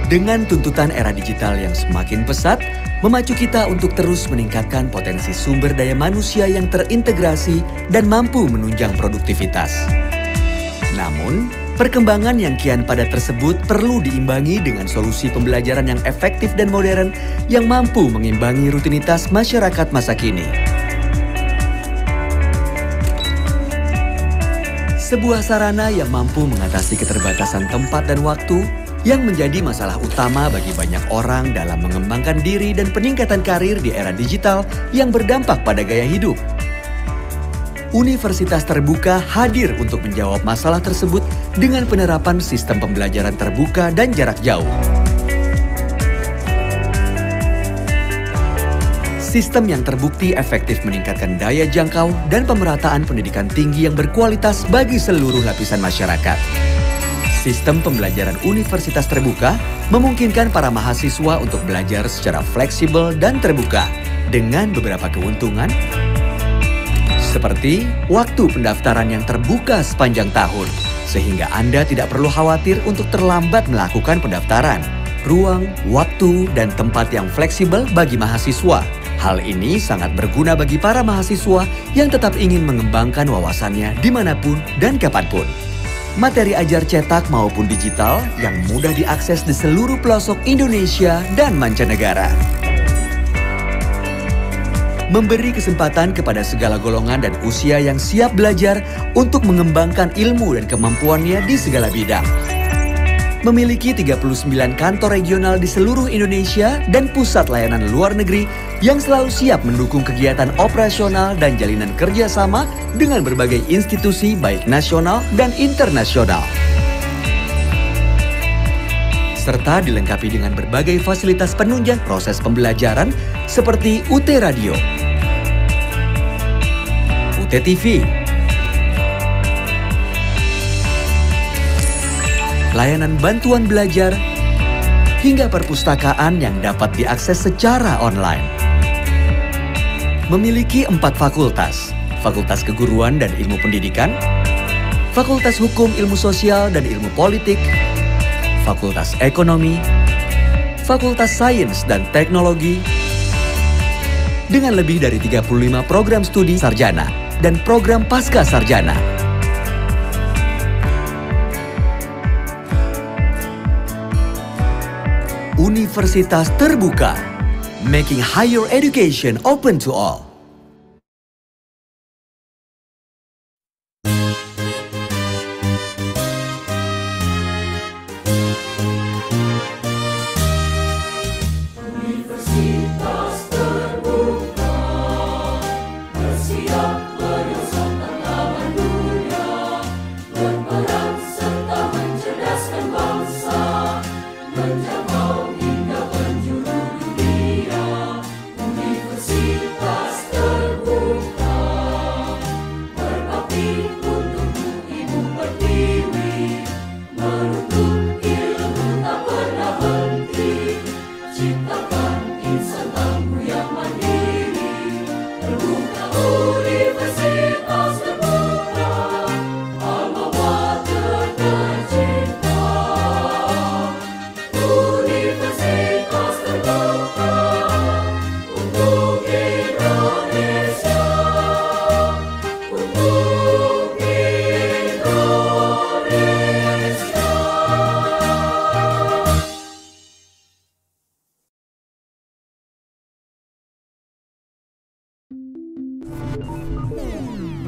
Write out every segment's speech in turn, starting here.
Dengan tuntutan era digital yang semakin pesat, memacu kita untuk terus meningkatkan potensi sumber daya manusia yang terintegrasi dan mampu menunjang produktivitas. Namun, perkembangan yang kian padat tersebut perlu diimbangi dengan solusi pembelajaran yang efektif dan modern yang mampu mengimbangi rutinitas masyarakat masa kini. Sebuah sarana yang mampu mengatasi keterbatasan tempat dan waktu yang menjadi masalah utama bagi banyak orang dalam mengembangkan diri dan peningkatan karir di era digital yang berdampak pada gaya hidup. Universitas Terbuka hadir untuk menjawab masalah tersebut dengan penerapan sistem pembelajaran terbuka dan jarak jauh. Sistem yang terbukti efektif meningkatkan daya jangkau dan pemerataan pendidikan tinggi yang berkualitas bagi seluruh lapisan masyarakat. Sistem pembelajaran universitas terbuka memungkinkan para mahasiswa untuk belajar secara fleksibel dan terbuka dengan beberapa keuntungan seperti waktu pendaftaran yang terbuka sepanjang tahun, sehingga Anda tidak perlu khawatir untuk terlambat melakukan pendaftaran. Ruang, waktu, dan tempat yang fleksibel bagi mahasiswa. Hal ini sangat berguna bagi para mahasiswa yang tetap ingin mengembangkan wawasannya dimanapun dan kapanpun. Materi ajar cetak maupun digital yang mudah diakses di seluruh pelosok Indonesia dan mancanegara. Memberi kesempatan kepada segala golongan dan usia yang siap belajar untuk mengembangkan ilmu dan kemampuannya di segala bidang. Memiliki 39 kantor regional di seluruh Indonesia dan pusat layanan luar negeri yang selalu siap mendukung kegiatan operasional dan jalinan kerjasama dengan berbagai institusi baik nasional dan internasional. Serta dilengkapi dengan berbagai fasilitas penunjang proses pembelajaran seperti UT Radio, UT TV, layanan bantuan belajar, hingga perpustakaan yang dapat diakses secara online. Memiliki 4 fakultas, Fakultas Keguruan dan Ilmu Pendidikan, Fakultas Hukum Ilmu Sosial dan Ilmu Politik, Fakultas Ekonomi, Fakultas Sains dan Teknologi, dengan lebih dari 35 program studi sarjana dan program pasca sarjana. Universitas Terbuka, making higher education open to all.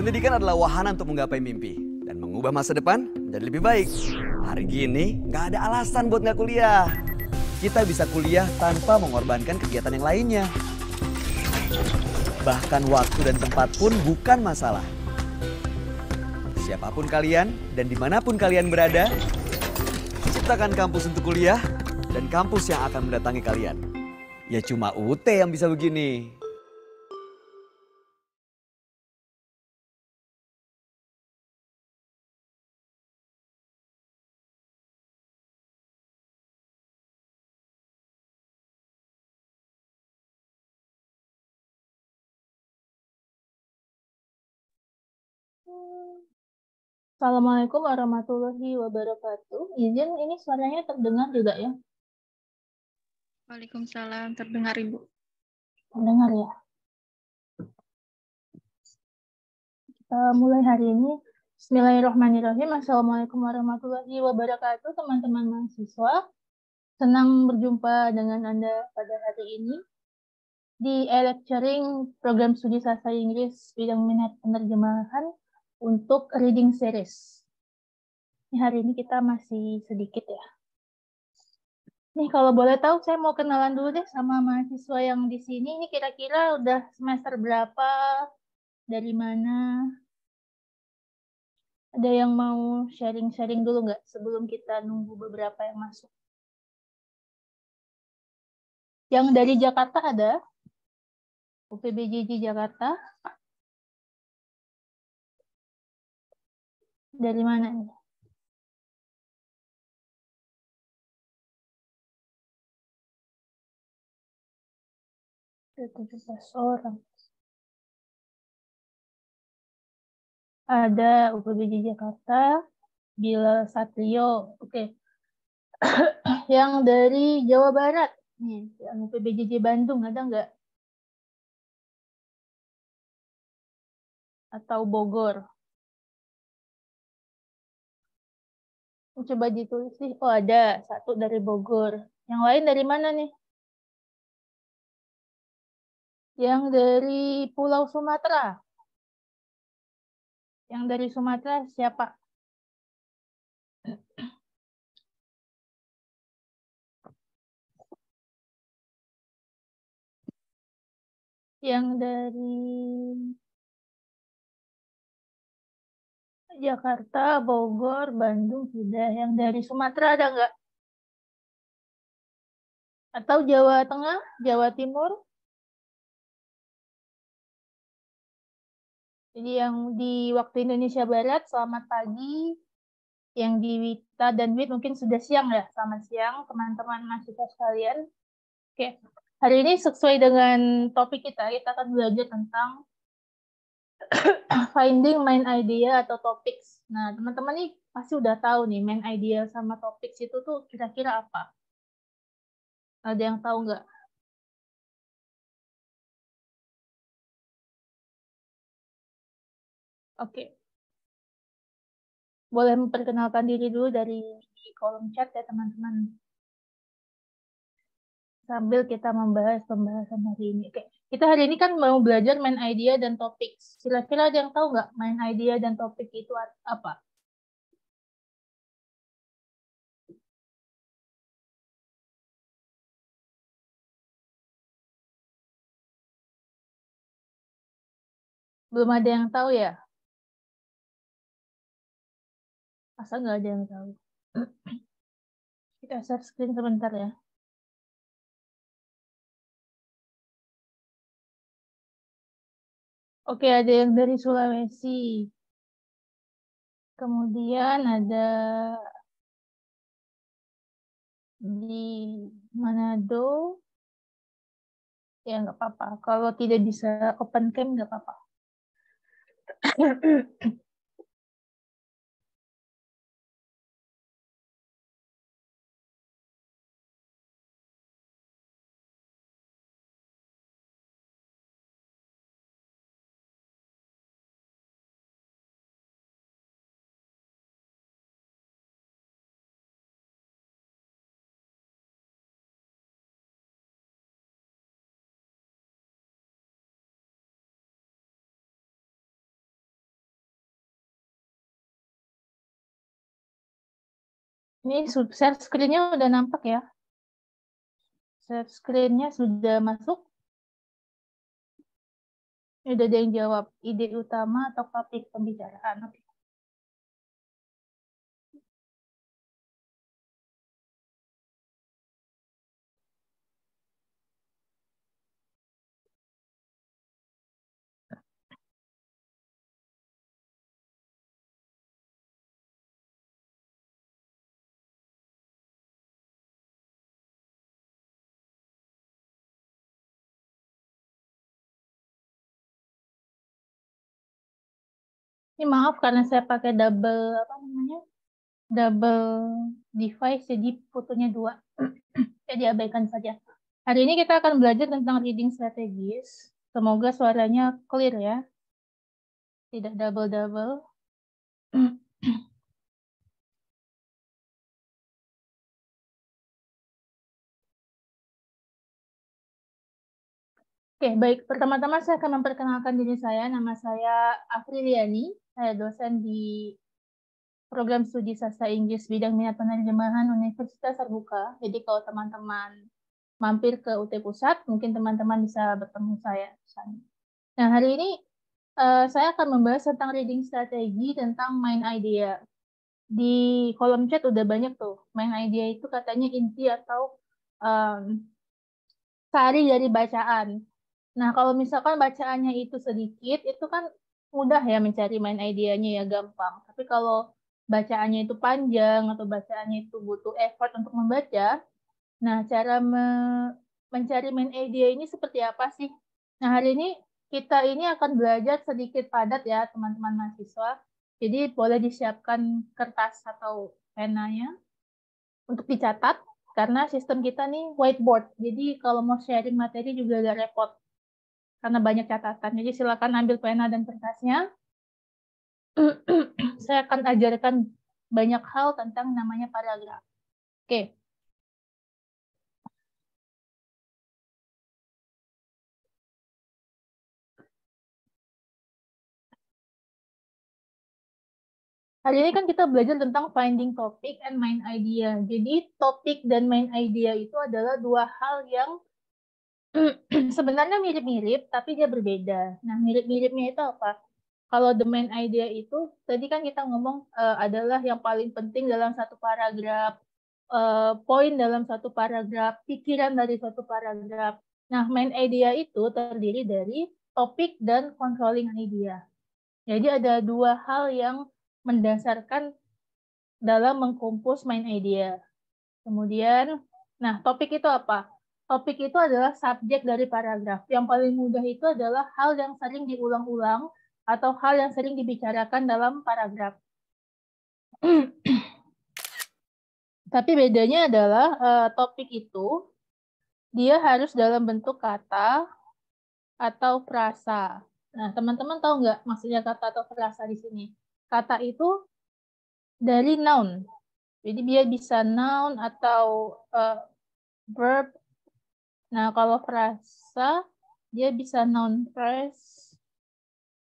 Pendidikan adalah wahana untuk menggapai mimpi dan mengubah masa depan menjadi lebih baik. Hari gini, nggak ada alasan buat nggak kuliah. Kita bisa kuliah tanpa mengorbankan kegiatan yang lainnya. Bahkan waktu dan tempat pun bukan masalah. Siapapun kalian dan dimanapun kalian berada, ciptakan kampus untuk kuliah dan kampus yang akan mendatangi kalian. Ya cuma UT yang bisa begini. Assalamualaikum warahmatullahi wabarakatuh. Izin ini suaranya terdengar juga ya? Waalaikumsalam, terdengar Ibu. Terdengar ya. Kita mulai hari ini. Bismillahirrahmanirrahim. Assalamualaikum warahmatullahi wabarakatuh, teman-teman mahasiswa. Senang berjumpa dengan Anda pada hari ini di e-lecturing program studi sastra Inggris bidang minat penerjemahan untuk reading series. Ini hari ini kita masih sedikit ya. Nih kalau boleh tahu saya mau kenalan dulu deh sama mahasiswa yang di sini. Ini kira-kira udah semester berapa? Dari mana? Ada yang mau sharing-sharing dulu nggak sebelum kita nunggu beberapa yang masuk? Yang dari Jakarta ada? UPBJJ Jakarta. Dari mana nih? Ada 17 orang. Ada UPBJJ Jakarta, Bilal Satrio. Oke. Yang dari Jawa Barat. Nih, yang UPBJJ Bandung ada nggak? Atau Bogor? Coba ditulis sih. Oh ada, satu dari Bogor. Yang lain dari mana nih? Yang dari Pulau Sumatera. Yang dari Sumatera siapa? Yang dari Jakarta, Bogor, Bandung sudah. Yang dari Sumatera ada nggak? Atau Jawa Tengah, Jawa Timur? Jadi yang di waktu Indonesia Barat, selamat pagi. Yang di Wita dan Wit mungkin sudah siang ya. Selamat siang teman-teman mahasiswa sekalian. Oke, hari ini sesuai dengan topik kita akan belajar tentang finding main idea atau topics. Nah, teman-teman nih pasti udah tahu nih main idea sama topics itu tuh kira-kira apa? Ada yang tahu nggak? Oke. Boleh memperkenalkan diri dulu dari di kolom chat ya teman-teman. Sambil kita membahas pembahasan hari ini. Oke. Kita hari ini kan mau belajar main idea dan topics. Kira-kira ada yang tahu nggak main idea dan topik itu apa? Belum ada yang tahu ya? Masa nggak ada yang tahu? Kita share screen sebentar ya. Oke, ada yang dari Sulawesi. Kemudian ada di Manado. Ya, nggak apa-apa. Kalau tidak bisa open cam, nggak apa-apa. Ini share screen-nya udah nampak ya? Share screen-nya sudah masuk? Ini udah ada yang jawab. Ide utama atau topik pembicaraan? Oke. Ini maaf karena saya pakai double device, jadi fotonya 2. Jadi abaikan saja. Hari ini kita akan belajar tentang reading strategis. Semoga suaranya clear ya. Tidak double-double. Oke, baik. Pertama-tama saya akan memperkenalkan diri saya. Nama saya Afriliani. Saya dosen di Program Studi Sastra Inggris bidang minat penerjemahan Universitas Terbuka. Jadi kalau teman-teman mampir ke UT Pusat, mungkin teman-teman bisa bertemu saya di sana. Nah, hari ini saya akan membahas tentang reading strategi tentang main idea. Di kolom chat udah banyak tuh. Main idea itu katanya inti atau sari dari bacaan. Nah, kalau misalkan bacaannya itu sedikit, itu kan mudah ya mencari main idenya ya, gampang. Tapi kalau bacaannya itu panjang atau bacaannya itu butuh effort untuk membaca, nah cara mencari main idea ini seperti apa sih? Nah, hari ini kita ini akan belajar sedikit padat ya, teman-teman mahasiswa. Jadi boleh disiapkan kertas atau penanya untuk dicatat, karena sistem kita nih whiteboard. Jadi kalau mau sharing materi juga agak repot karena banyak catatan. Jadi silakan ambil pena dan kertasnya. Saya akan ajarkan banyak hal tentang namanya paragraf. Oke. Hari ini kan kita belajar tentang finding topic and main idea. Jadi topik dan main idea itu adalah dua hal yang sebenarnya mirip-mirip, tapi dia berbeda. Nah, mirip-miripnya itu apa? Kalau the main idea itu, tadi kan kita ngomong adalah yang paling penting dalam satu paragraf, poin dalam satu paragraf, pikiran dari satu paragraf. Nah, main idea itu terdiri dari topik dan controlling idea. Jadi ada dua hal yang mendasarkan dalam mengkompos main idea. Kemudian, nah topik itu apa? Topik itu adalah subjek dari paragraf. Yang paling mudah itu adalah hal yang sering diulang-ulang atau hal yang sering dibicarakan dalam paragraf. Tapi bedanya adalah topik itu dia harus dalam bentuk kata atau frasa. Nah, teman-teman tahu nggak maksudnya kata atau frasa di sini? Kata itu dari noun. Jadi dia bisa noun atau verb. Nah, kalau frasa dia bisa noun phrase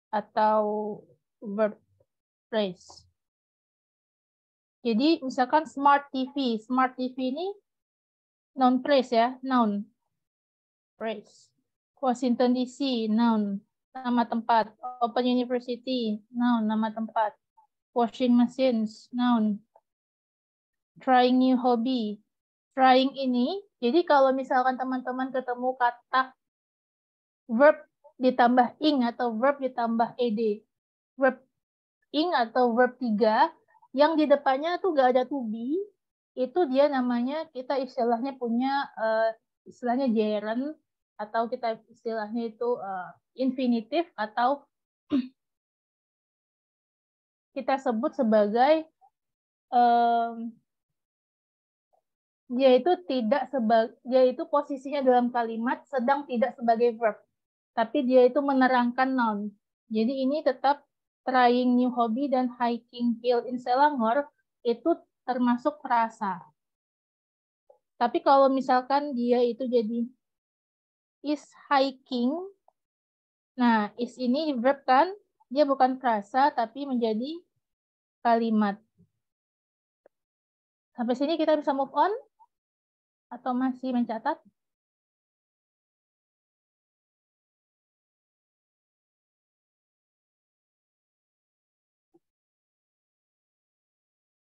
atau verb phrase. Jadi misalkan smart TV. Smart TV ini noun phrase ya, noun phrase. Washington DC, noun, nama tempat. Open University, noun, nama tempat. Washing machines, noun. Trying new hobby. Trying ini, jadi kalau misalkan teman-teman ketemu kata verb ditambah ing atau verb ditambah ed. Verb ing atau verb 3 yang di depannya tuh gak ada to be, itu dia namanya kita istilahnya punya istilahnya gerund atau kita istilahnya itu infinitif atau kita sebut sebagai dia itu tidak dia itu posisinya dalam kalimat sedang tidak sebagai verb, tapi dia itu menerangkan noun. Jadi ini tetap trying new hobby dan hiking hill in Selangor itu termasuk frasa. Tapi kalau misalkan dia itu jadi is hiking, nah is ini verb kan, dia bukan frasa tapi menjadi kalimat. Sampai sini kita bisa move on? Atau masih mencatat?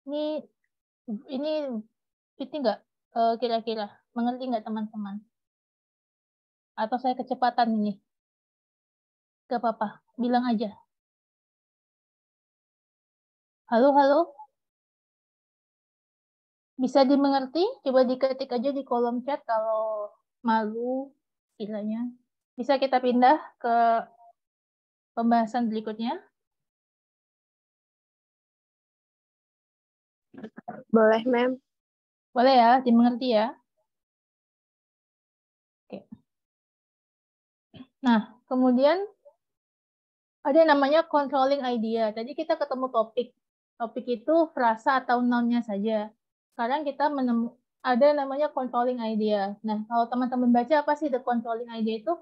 Ini itu nggak kira-kira? Mengerti nggak teman-teman? Atau saya kecepatan ini? Gak apa-apa, bilang aja. Halo, halo? Bisa dimengerti? Coba diketik aja di kolom chat kalau malu istilahnya. Bisa kita pindah ke pembahasan berikutnya? Boleh, Mem. Boleh ya, dimengerti ya. Nah, kemudian ada yang namanya controlling idea. Tadi kita ketemu topik. Topik itu frasa atau noun-nya saja. Sekarang kita ada yang namanya controlling idea. Nah, kalau teman-teman baca apa sih the controlling idea itu?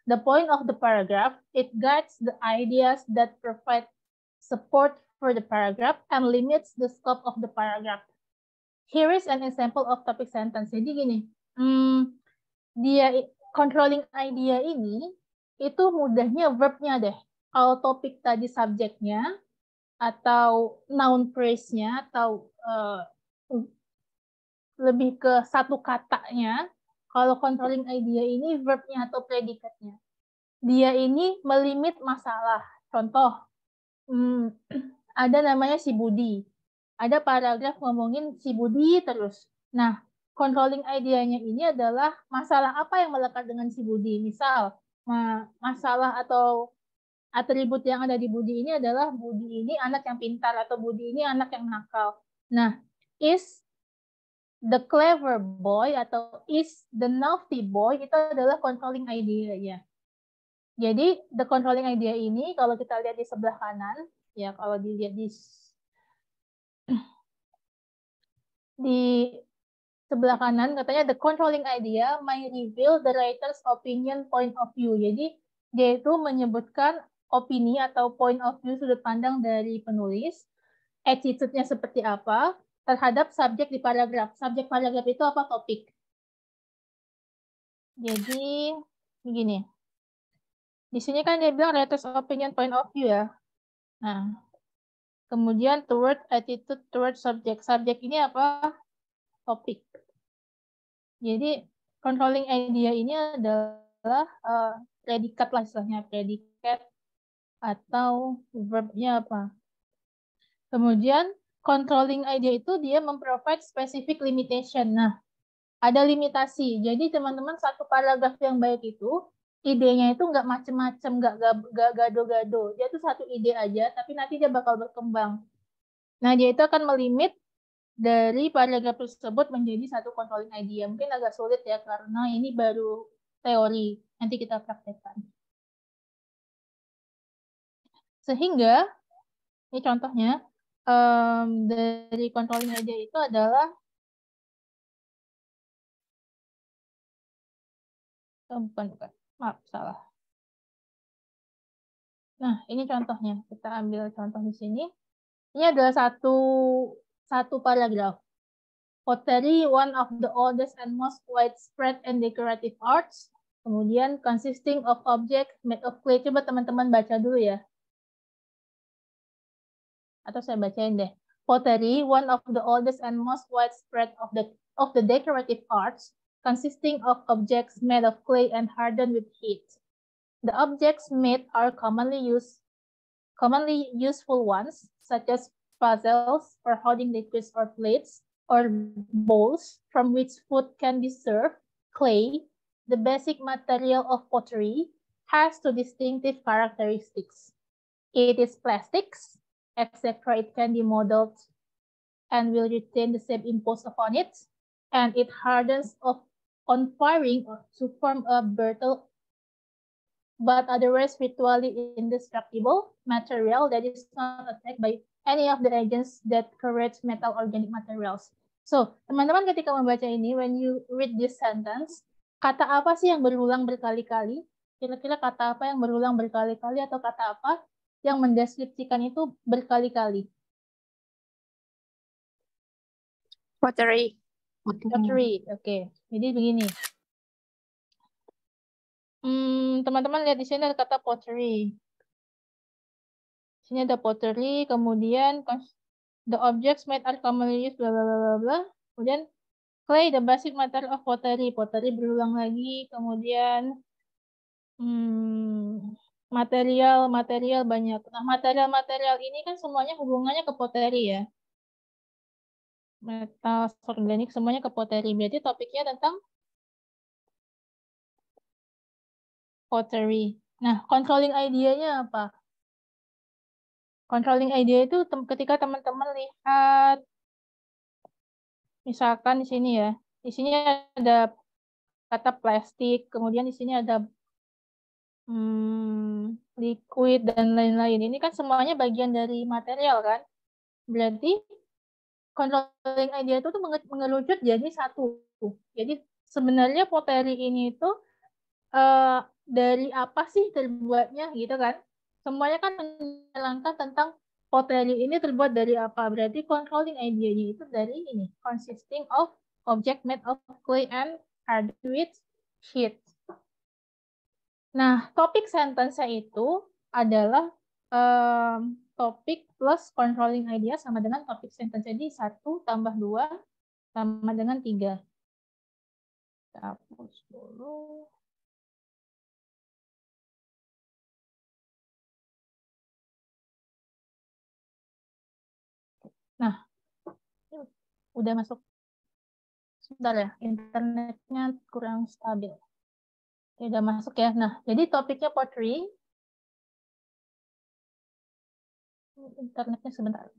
The point of the paragraph, it guides the ideas that provide support for the paragraph and limits the scope of the paragraph. Here is an example of topic sentence. Jadi gini, dia controlling idea ini itu mudahnya verbnya deh. Kalau topik tadi subjeknya atau noun phrase-nya atau lebih ke satu katanya, kalau controlling idea ini verbnya atau predikatnya. Dia ini melimit masalah. Contoh, ada namanya si Budi. Ada paragraf ngomongin si Budi terus. Nah, controlling idea-nya ini adalah masalah apa yang melekat dengan si Budi. Misal, masalah atau atribut yang ada di Budi ini adalah Budi ini anak yang pintar atau Budi ini anak yang nakal. Nah, is the clever boy atau is the naughty boy itu adalah controlling idea-nya. Jadi, the controlling idea ini kalau kita lihat di sebelah kanan, ya kalau dilihat di sebelah kanan katanya the controlling idea may reveal the writer's opinion point of view. Jadi dia itu menyebutkan opini atau point of view sudut pandang dari penulis, attitude-nya seperti apa terhadap subjek di paragraf. Subjek paragraf itu apa? Topik. Jadi begini. Di sini kan dia bilang writer's opinion point of view ya. Nah, kemudian toward attitude toward subject. Subjek ini apa? Topik. Jadi controlling idea ini adalah predikat lah istilahnya, predikat atau verbnya apa. Kemudian controlling idea itu dia memprovide specific limitation. Nah, ada limitasi. Jadi teman-teman satu paragraf yang baik itu idenya itu nggak macem-macem, nggak gado-gado. Dia tuh satu ide aja, tapi nanti dia bakal berkembang. Nah, dia itu akan melimit dari paragraf tersebut menjadi satu controlling idea. Mungkin agak sulit ya, karena ini baru teori. Nanti kita praktekkan. Sehingga, ini contohnya, dari controlling idea itu adalah, bukan, maaf, salah. Nah, ini contohnya. Kita ambil contoh di sini. Ini adalah satu paragraf. Pottery, one of the oldest and most widespread and decorative arts. Kemudian consisting of objects made of clay. Coba teman-teman baca dulu ya. Atau saya bacain deh. Pottery, one of the oldest and most widespread of the decorative arts, consisting of objects made of clay and hardened with heat. The objects made are commonly useful ones, such as puzzles for holding liquids or plates, or bowls from which food can be served. Clay, the basic material of pottery, has two distinctive characteristics. It is plastics, etc. It can be modeled and will retain the shape imposed upon it, and it hardens on firing to form a brittle but otherwise virtually indestructible material that is not attacked by any of the agents that corrode metal organic materials. So, teman-teman ketika membaca ini, when you read this sentence, kata apa sih yang berulang berkali-kali? Kira-kira kata apa yang berulang berkali-kali atau kata apa yang mendeskripsikan itu berkali-kali? Pottery. Pottery, oke. Jadi begini. Teman-teman lihat di sini ada kata pottery. Di sini ada pottery, kemudian the objects made are commonly used, bla bla bla bla. Kemudian clay, the basic material of pottery. Pottery berulang lagi, kemudian material banyak. Nah, material ini kan semuanya hubungannya ke pottery ya. Metal organik semuanya ke pottery. Berarti topiknya tentang pottery. Nah, controlling idea-nya apa? Controlling idea itu ketika teman-teman lihat, misalkan di sini ya, di sini ada kata plastik, kemudian di sini ada liquid, dan lain-lain. Ini kan semuanya bagian dari material kan? Berarti controlling idea itu tuh mengerucut jadi satu. Jadi sebenarnya poteri ini itu dari apa sih terbuatnya gitu kan? Semuanya kan menerangkan tentang poteri ini terbuat dari apa. Berarti controlling idea-nya itu dari ini, consisting of object made of clay and hardwood sheets. Nah, topik sentence-nya itu adalah topik plus controlling idea sama dengan topik sentence. Jadi 1 tambah 2 sama dengan 3. Kita hapus dulu. Nah, udah masuk. Sebentar ya, internetnya kurang stabil. Udah masuk ya. Nah, jadi topiknya pottery. Internetnya sebentar.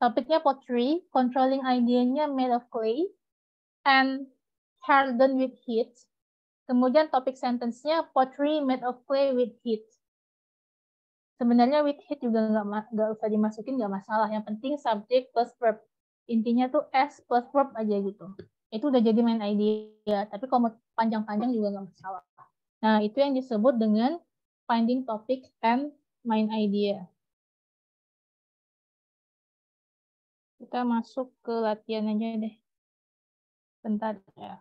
Topiknya pottery, controlling idea-nya made of clay and hardened with heat. Kemudian topik sentence-nya pottery made of clay with heat. Sebenarnya with heat juga nggak usah dimasukin, nggak masalah. Yang penting subject plus verb. Intinya tuh S plus verb aja gitu. Itu udah jadi main idea. Tapi kalau mau panjang-panjang juga nggak masalah. Nah, itu yang disebut dengan finding topic and main idea. Kita masuk ke latihan aja deh. Bentar ya.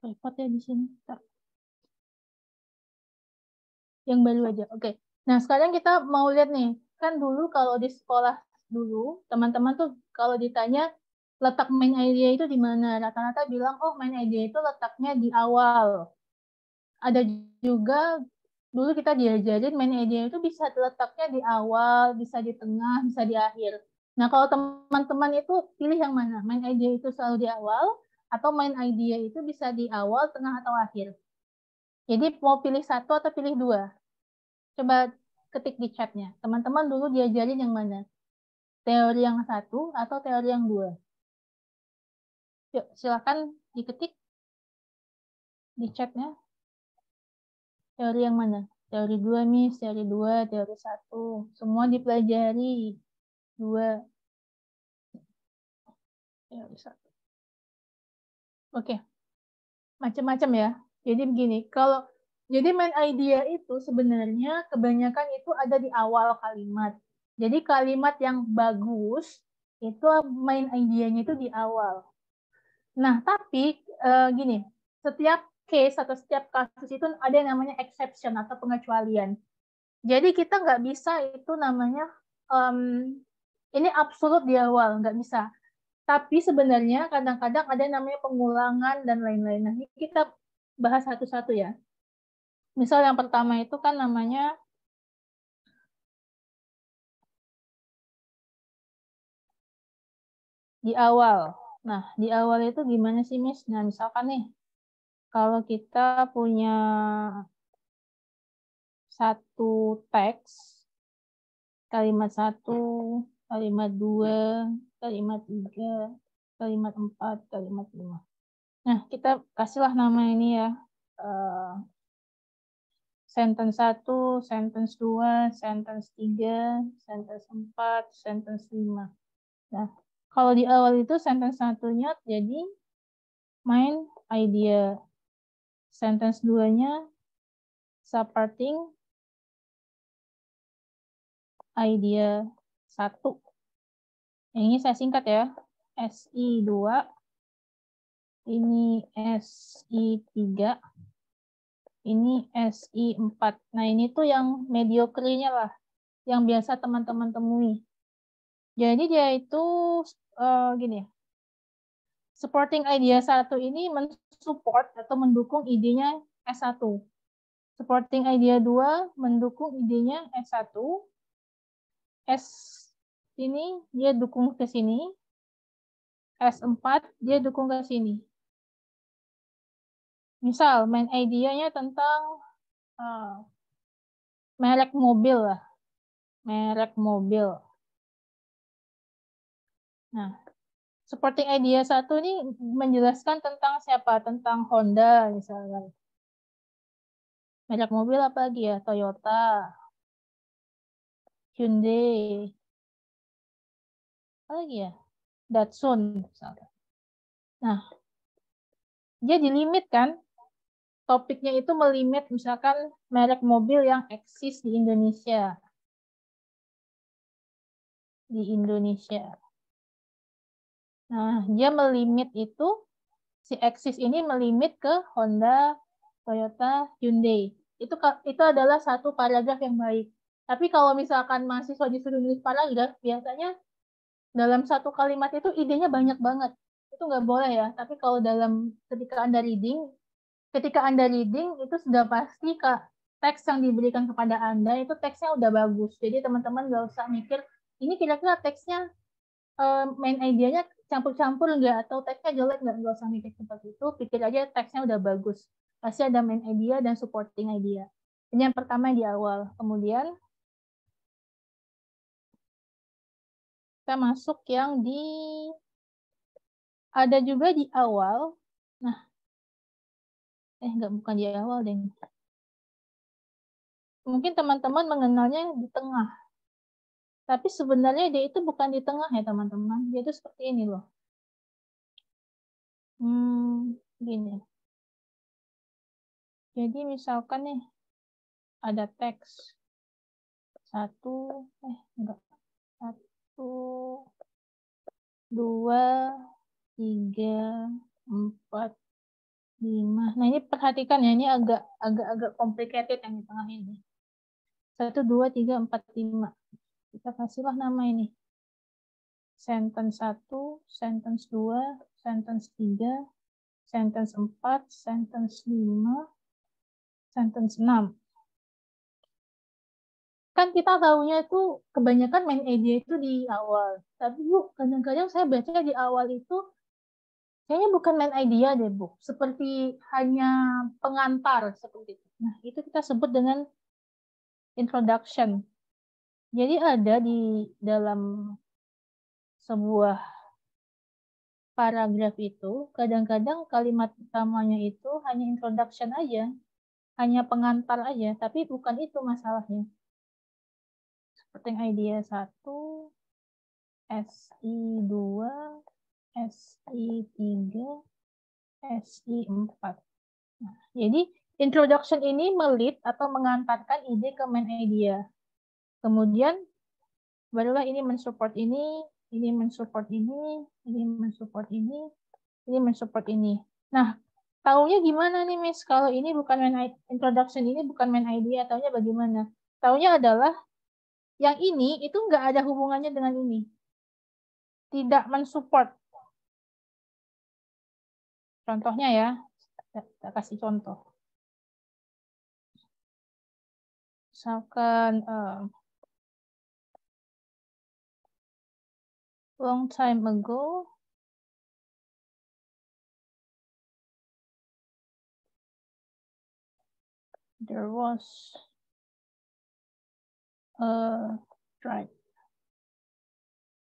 Repot ya di sini. Yang baru aja. Oke. Nah, sekarang kita mau lihat nih. Kan dulu kalau di sekolah dulu, teman-teman tuh kalau ditanya letak main idea itu di mana? Rata-rata bilang, oh main idea itu letaknya di awal. Ada juga dulu kita diajarin main idea itu bisa letaknya di awal, bisa di tengah, bisa di akhir. Nah, kalau teman-teman itu pilih yang mana? Main idea itu selalu di awal, atau main idea itu bisa di awal, tengah, atau akhir? Jadi mau pilih satu atau pilih dua? Coba ketik di chatnya. Teman-teman dulu diajarin yang mana? Teori yang satu atau teori yang dua? Yuk, silakan diketik di chatnya. Teori yang mana? Teori 2, Miss. Teori 2, teori 1. Semua dipelajari. 2. Teori 1. Oke. Macam-macam ya. Jadi begini, jadi main idea itu sebenarnya kebanyakan itu ada di awal kalimat. Jadi kalimat yang bagus itu main idenya itu di awal. Nah, tapi gini, setiap case atau setiap kasus itu ada yang namanya exception atau pengecualian. Jadi kita nggak bisa itu namanya ini absolut di awal, nggak bisa. Tapi sebenarnya kadang-kadang ada yang namanya pengulangan dan lain-lain. Nah, ini kita bahas satu-satu ya. Misal yang pertama itu kan namanya di awal. Nah, di awal itu gimana sih, Miss? Nah, misalkan nih, kalau kita punya satu teks, kalimat 1, kalimat 2, kalimat 3, kalimat 4, kalimat 5. Nah, kita kasihlah nama ini ya. Sentence 1, sentence 2, sentence 3, sentence 4, sentence 5. Nah, kalau di awal itu sentence 1-nya jadi main idea. Sentence 2-nya supporting idea 1. Yang ini saya singkat ya. SI2. Ini SI3. Ini SI4. Nah, ini tuh yang mediocre-nya lah. Yang biasa teman-teman temui. Jadi dia itu gini. Supporting idea 1 ini mensupport atau mendukung idenya S1. Supporting idea 2 mendukung idenya S1. S ini dia dukung ke sini. S4 dia dukung ke sini. Misal main idenya tentang merek mobil lah. Merek mobil. Nah, supporting idea 1 ini menjelaskan tentang siapa? Tentang Honda misalnya. Merek mobil apa lagi ya? Toyota, Hyundai, apa lagi ya? Datsun misalnya. Nah, dia dilimit kan? Topiknya itu melimit misalkan merek mobil yang eksis di Indonesia. Nah, dia melimit itu, si eksis ini melimit ke Honda, Toyota, Hyundai. Itu adalah satu paragraf yang baik. Tapi kalau misalkan mahasiswa disuruh nulis paragraf, biasanya dalam satu kalimat itu idenya banyak banget. Itu nggak boleh ya. Tapi kalau ketika Anda reading itu sudah pasti teks yang diberikan kepada Anda itu teksnya udah bagus. Jadi teman-teman nggak usah mikir, ini kira-kira teksnya main idenya campur-campur nggak, atau teksnya jelek nggak usah mikir seperti itu. Pikir aja teksnya udah bagus. Pasti ada main idea dan supporting idea. Ini yang pertama di awal. Kemudian kita masuk yang ada juga di awal. Nah, bukan di awal deh. Mungkin teman-teman mengenalnya di tengah. Tapi sebenarnya dia itu bukan di tengah ya teman-teman. Dia itu seperti ini loh. Gini. Jadi misalkan nih ada teks 1, 1, 2, 3, 4, 5. Nah ini perhatikan ya, ini agak complicated yang di tengah ini. 1, 2, 3, 4, 5. Kita kasihlah nama ini. Sentence 1, sentence 2, sentence 3, sentence 4, sentence 5, sentence 6. Kan kita tahunya itu kebanyakan main idea itu di awal. Tapi Bu, kadang-kadang saya baca di awal itu kayaknya bukan main idea deh, Bu. Seperti hanya pengantar seperti itu. Nah, itu kita sebut dengan introduction. Jadi ada di dalam sebuah paragraf itu, kadang-kadang kalimat utamanya itu hanya introduction aja, hanya pengantar aja, tapi bukan itu masalahnya. Seperti idea 1, SI2, SI3, SI4. Nah, jadi introduction ini melit atau mengantarkan ide ke main idea. Kemudian barulah ini mensupport ini mensupport ini mensupport ini mensupport ini. Nah, taunya gimana nih Miss? Kalau ini bukan main introduction, ini bukan main idea, taunya bagaimana? Taunya adalah yang ini itu nggak ada hubungannya dengan ini. Tidak mensupport. Contohnya ya, kita kasih contoh. Misalkan long time ago, there was a tribe,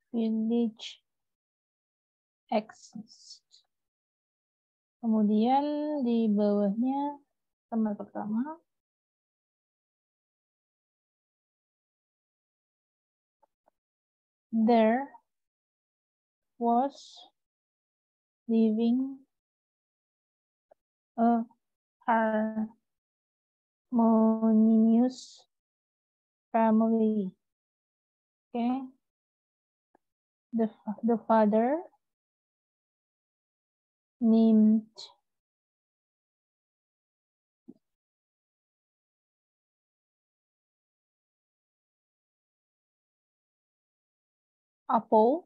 village exists. Kemudian di bawahnya teman pertama. There was living a harmonious family. Okay. The father named Apple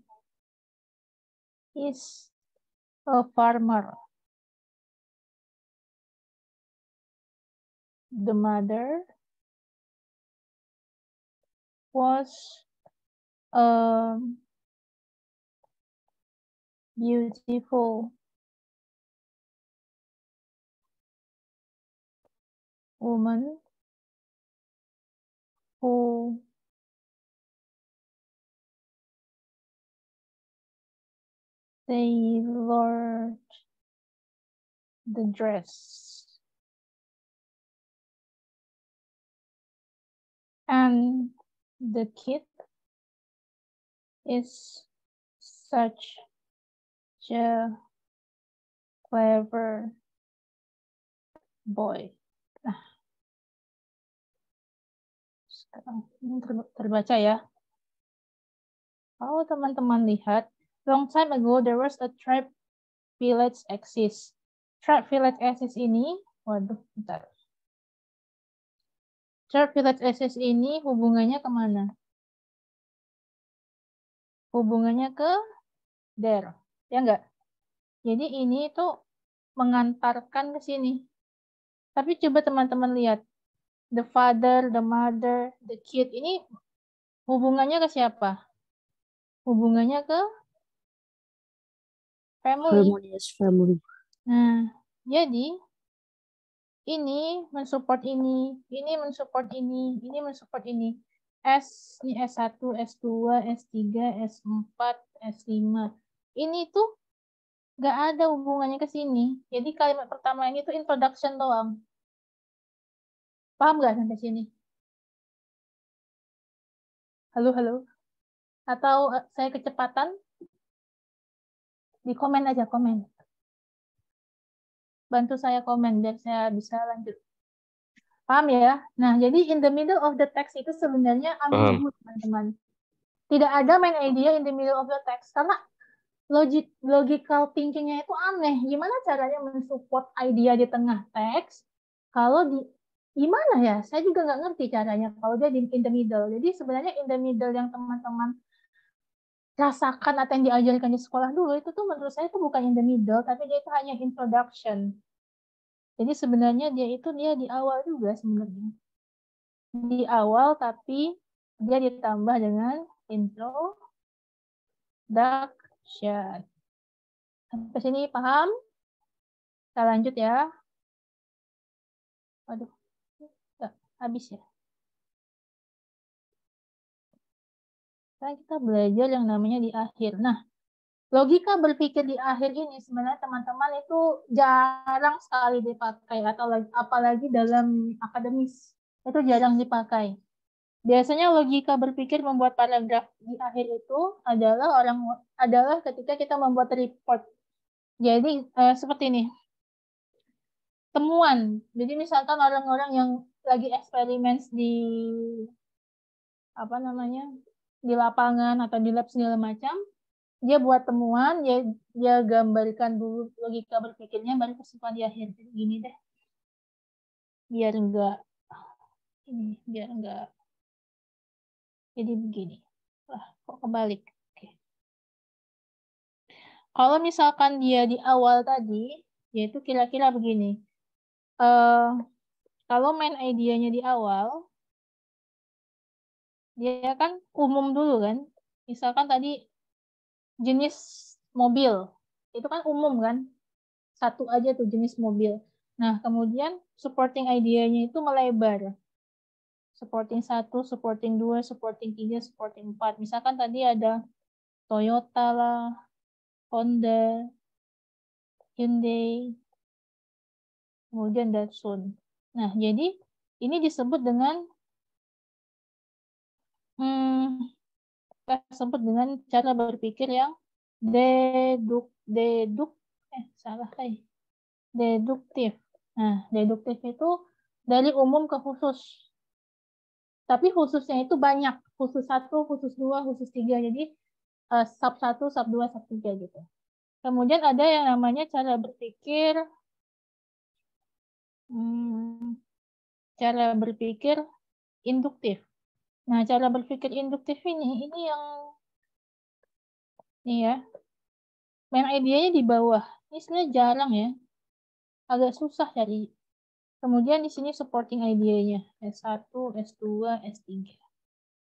is a farmer. The mother was a beautiful woman tailored the dress. And the kid is such a clever boy. Nah, sekarang ini terbaca ya. Kalau teman-teman lihat, long time ago there was a tribe village exist. Tribe village exist ini, waduh, bentar. Tribe village exist ini hubungannya kemana? Hubungannya ke there, ya enggak? Jadi ini tuh mengantarkan ke sini. Tapi coba teman-teman lihat, the father, the mother, the kid, ini hubungannya ke siapa? Hubungannya ke family. Harmonious family. Nah, jadi ini mensupport ini mensupport ini mensupport ini. S, ini S1, S2, S3, S4, S5. Ini tuh nggak ada hubungannya ke sini. Jadi kalimat pertama ini tuh introduction doang. Paham nggak sampai sini? Halo, halo. Atau saya kecepatan? Di komen aja, komen. Bantu saya komen biar saya bisa lanjut. Paham ya? Nah, jadi in the middle of the text itu sebenarnya ambigu, teman-teman. Tidak ada main idea in the middle of the text. Karena logical thinking-nya itu aneh. Gimana caranya mensupport idea di tengah teks? Kalau gimana ya? Saya juga nggak ngerti caranya kalau dia in the middle. Jadi sebenarnya in the middle yang teman-teman rasakan atau yang diajarkan di sekolah dulu itu tuh menurut saya itu bukan in the middle, tapi dia itu hanya introduction. Jadi sebenarnya dia di awal juga sebenarnya. Di awal tapi dia ditambah dengan introduction. Sampai sini paham? Kita lanjut ya. Waduh, nggak habis ya. Sekarang kita belajar yang namanya di akhir. Nah, logika berpikir di akhir ini sebenarnya teman-teman itu jarang sekali dipakai atau apalagi dalam akademis itu jarang dipakai. Biasanya logika berpikir membuat paragraf di akhir itu adalah ketika kita membuat report. Jadi seperti ini. Temuan. Jadi misalkan orang-orang yang lagi eksperimen di lapangan atau di lab segala macam, dia buat temuan, dia gambarkan dulu logika berpikirnya, baru kesimpulan di akhir. Jadi gini deh, biar enggak jadi begini. Wah, kok kebalik. Oke. Kalau misalkan dia di awal tadi, yaitu kira-kira begini. Kalau main idenya di awal, dia kan umum dulu kan. Misalkan tadi jenis mobil, itu kan umum kan. Satu aja tuh jenis mobil. Nah, kemudian supporting idenya itu melebar. Supporting 1, supporting 2, supporting 3, supporting 4. Misalkan tadi ada Toyota lah, Honda, Hyundai, kemudian Datsun. Nah, jadi ini disebut dengan cara berpikir yang deduktif. Nah, deduktif itu dari umum ke khusus. Tapi khususnya itu banyak. Khusus 1, khusus 2, khusus 3. Jadi sub 1, sub 2, sub 3 gitu. Kemudian ada yang namanya cara berpikir induktif. Nah, cara berpikir induktif ini yang ya. Main idenya di bawah. Ini sebenarnya jarang ya. Agak susah cari. Kemudian di sini supporting idenya. S1, S2, S3.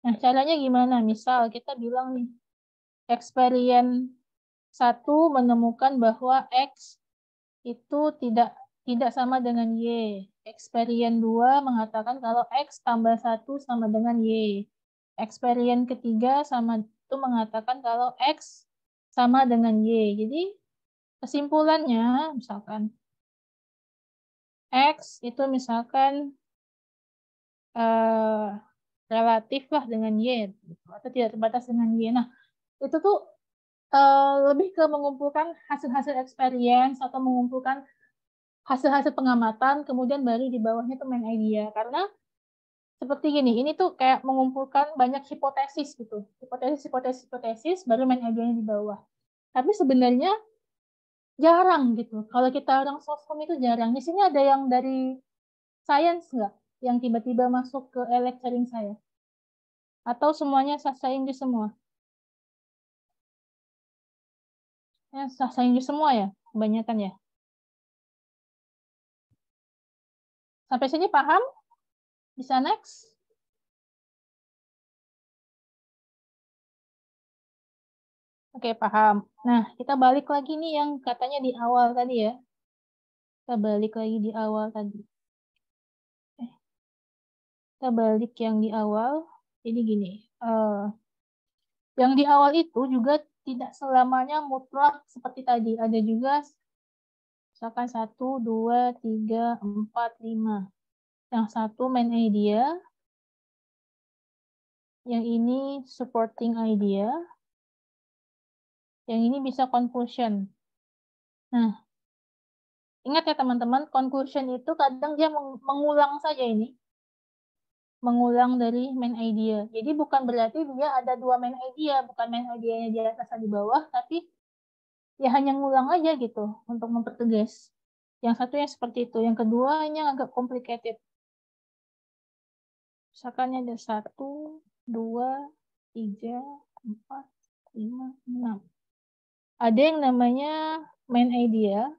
Nah, caranya gimana? Misal kita bilang nih, eksperimen 1 menemukan bahwa X itu tidak sama dengan Y. Eksperimen 2 mengatakan kalau X tambah 1 sama dengan Y. Eksperimen ketiga itu mengatakan kalau X sama dengan Y. Jadi kesimpulannya misalkan X itu misalkan relatif lah dengan Y gitu, atau tidak terbatas dengan Y. Nah, itu tuh lebih ke mengumpulkan hasil-hasil experience atau mengumpulkan hasil-hasil pengamatan, kemudian baru di bawahnya tuh main idea. Karena seperti gini, ini tuh kayak mengumpulkan banyak hipotesis gitu. Hipotesis, baru main idea-nya di bawah. Tapi sebenarnya jarang gitu. Kalau kita orang sosum itu jarang. Di sini ada yang dari sains nggak? Yang tiba-tiba masuk ke lecturing saya? Atau semuanya sastra Inggris semua? Ya, sastra Inggris semua ya? Kebanyakan ya? Sampai sini paham? Bisa next? Oke, paham. Nah, kita balik lagi nih yang katanya di awal tadi ya. Kita balik lagi di awal tadi. Kita balik yang di awal. Jadi gini, yang di awal itu juga tidak selamanya mutlak seperti tadi. Ada juga misalkan 1, 2, 3, 4, 5. Yang satu main idea, yang ini supporting idea, yang ini bisa conclusion. Nah, ingat ya teman-teman, conclusion itu kadang dia mengulang saja ini. Mengulang dari main idea. Jadi bukan berarti dia ada dua main idea, bukan main idea-nya di atas dan di bawah, tapi ya hanya ngulang aja gitu untuk mempertegas. Yang satu yang seperti itu, yang kedua yang agak complicated. Misalkan ada 1, 2, 3, 4, 5, 6. Ada yang namanya main idea.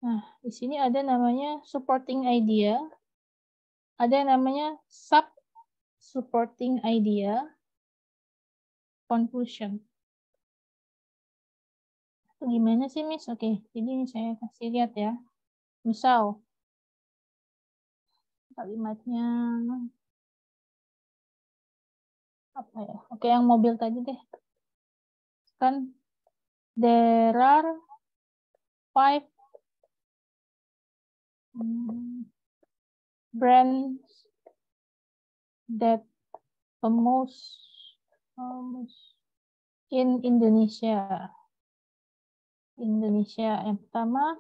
Nah, di sini ada namanya supporting idea. Ada yang namanya sub supporting idea, conclusion. Itu gimana sih, Miss? Oke, jadi ini saya kasih lihat ya. Misal, kalimatnya apa ya? Oke, yang mobil tadi deh. Kan, there are 5 brands that almost in Indonesia. Yang pertama,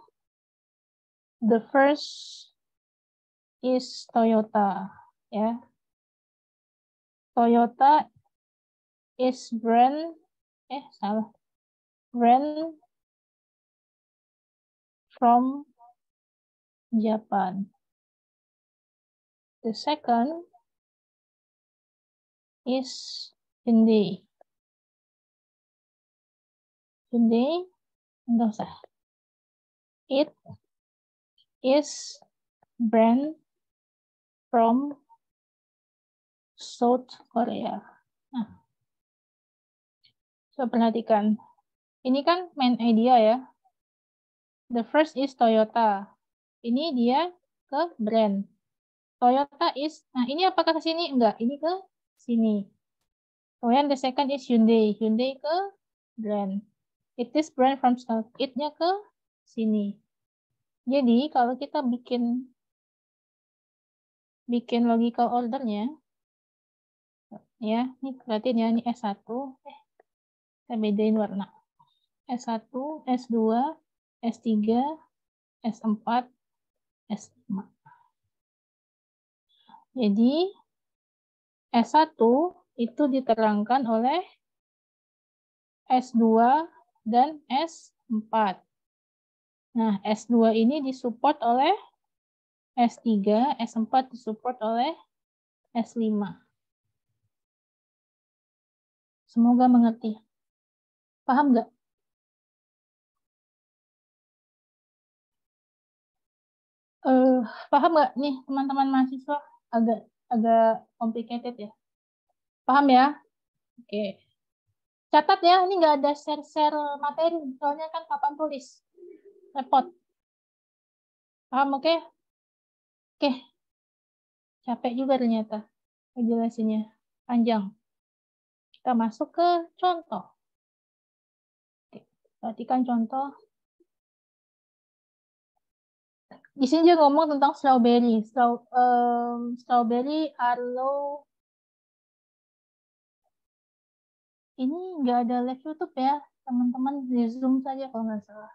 the first is Toyota, ya. Toyota is brand from Japan. The second is Hyundai. Enggak usah. It is brand from South Korea. Nah, coba perhatikan. Ini kan main idea ya. The first is Toyota. Ini dia ke brand. Toyota is, nah ini apakah ke sini? Enggak, ini ke sini. Kemudian the second is Hyundai. Hyundai ke brand. It is brand from South. It-nya ke sini. Jadi kalau kita bikin logical ordernya, ya, ini perhatiin ya, ini S1, saya bedain warna. S1, S2, S3, S4, S5. Jadi S1 itu diterangkan oleh S2 dan S4. Nah, S2 ini disupport oleh S3, S4 disupport oleh S5. Semoga mengerti. Paham nggak? Paham nggak nih teman-teman mahasiswa? Agak complicated ya. Paham ya? Oke. Catat ya, ini nggak ada share-share materi, soalnya kan papan tulis. Repot. Paham, oke? Oke. Capek juga ternyata ngejelasinnya. Panjang. Kita masuk ke contoh. Perhatikan contoh. Di sini dia ngomong tentang strawberry. Strawberry are low. Ini nggak ada live YouTube ya, teman-teman, di Zoom saja kalau nggak salah.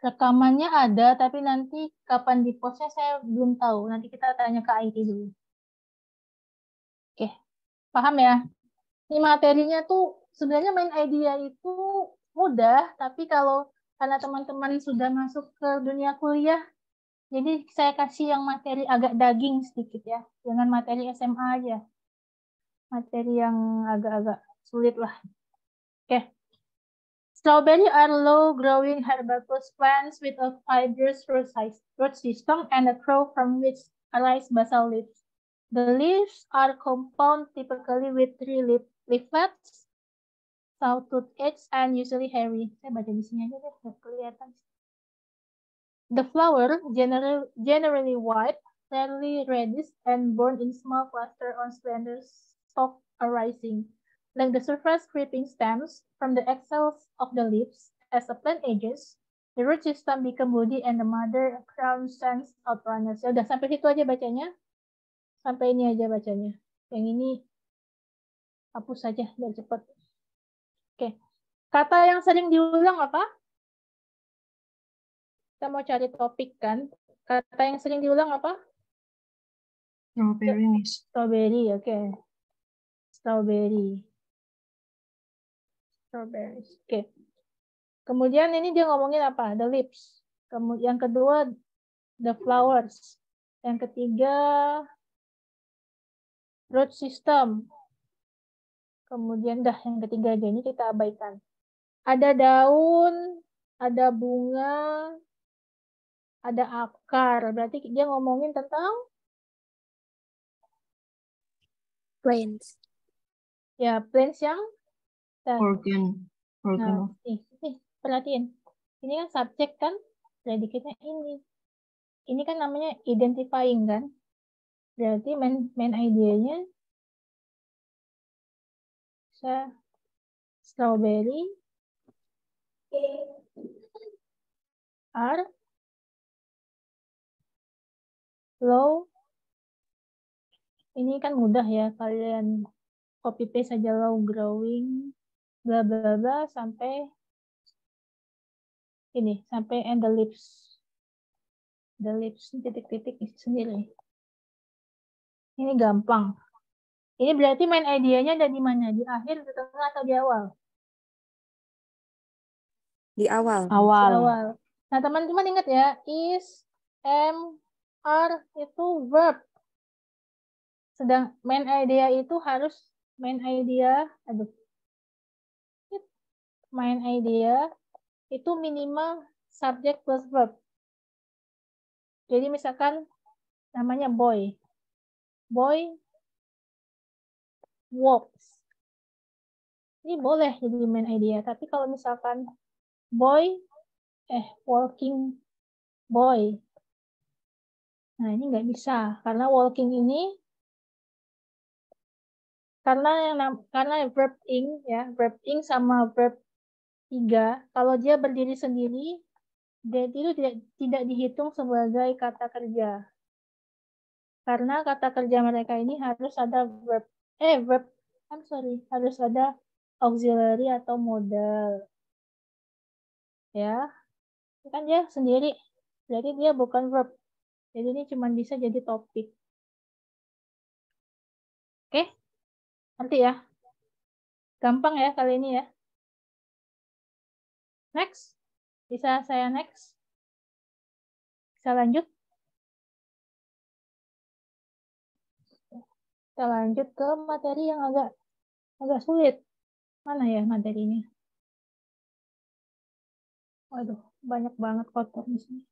Rekamannya ada, tapi nanti kapan di postnya saya belum tahu. Nanti kita tanya ke IT dulu. Oke, paham ya? Ini materinya tuh sebenarnya main idea itu mudah, tapi kalau karena teman-teman sudah masuk ke dunia kuliah, jadi saya kasih yang materi agak daging sedikit ya. Jangan materi SMA aja. Materi yang agak-agak sulit lah. Oke. Strawberry are low-growing herbaceous plants with a fibrous root system and a crown from which arise basal leaves. The leaves are compound, typically with 3 leaflets, sawtooth edge, and usually hairy. Saya baca di sini aja deh, nggak kelihatan. The flower, generally white, rarely reddish, and borne in small cluster on slender stalk arising. Like the surface creeping stems from the axils of the leaves, as the plant ages, the root system become woody and the mother crown sends out runners. Ya udah, sampai situ aja bacanya. Sampai ini aja bacanya. Yang ini hapus saja biar cepat. Oke. Kata yang sering diulang apa? Kita mau cari topik kan. Kata yang sering diulang apa? Strawberry, Miss. Strawberry, oke. Strawberry. Strawberries. Oke. Kemudian ini dia ngomongin apa? The leaves. Kemudian yang kedua, the flowers. Yang ketiga, root system. Kemudian dah yang ketiga aja ini kita abaikan. Ada daun, ada bunga, ada akar. Berarti dia ngomongin tentang Plants. ya plants yang Organ. Nah, perhatiin. Ini kan subjek kan, predikatnya ini. Ini kan namanya identifying kan. Berarti main idenya bisa strawberry are low. Ini kan mudah ya, kalian copy paste saja low growing bla bla bla sampai ini, sampai and the lips. The lips titik-titik isi sendiri. Ini gampang. Ini berarti main idenya ada di mana? Di akhir, di tengah, atau di awal? Di awal. Di awal. Nah, teman-teman ingat ya, is, am, are itu verb. Sedang main idea itu harus main idea itu minimal subject plus verb. Jadi misalkan namanya boy. Boy walks. Ini boleh jadi main idea. Tapi kalau misalkan walking boy. Nah, ini nggak bisa. Karena walking ini karena verb ing ya, verb ing sama verb 3, kalau dia berdiri sendiri, dia itu tidak dihitung sebagai kata kerja. Karena kata kerja mereka ini harus ada harus ada auxiliary atau modal. Ya. Kan dia sendiri. Berarti dia bukan verb. Jadi ini cuma bisa jadi topik. Oke? Nanti ya. Gampang ya kali ini ya. Next. Bisa saya next? Bisa lanjut? Kita lanjut ke materi yang agak sulit. Mana ya materinya? Waduh, banyak banget kotor di sini.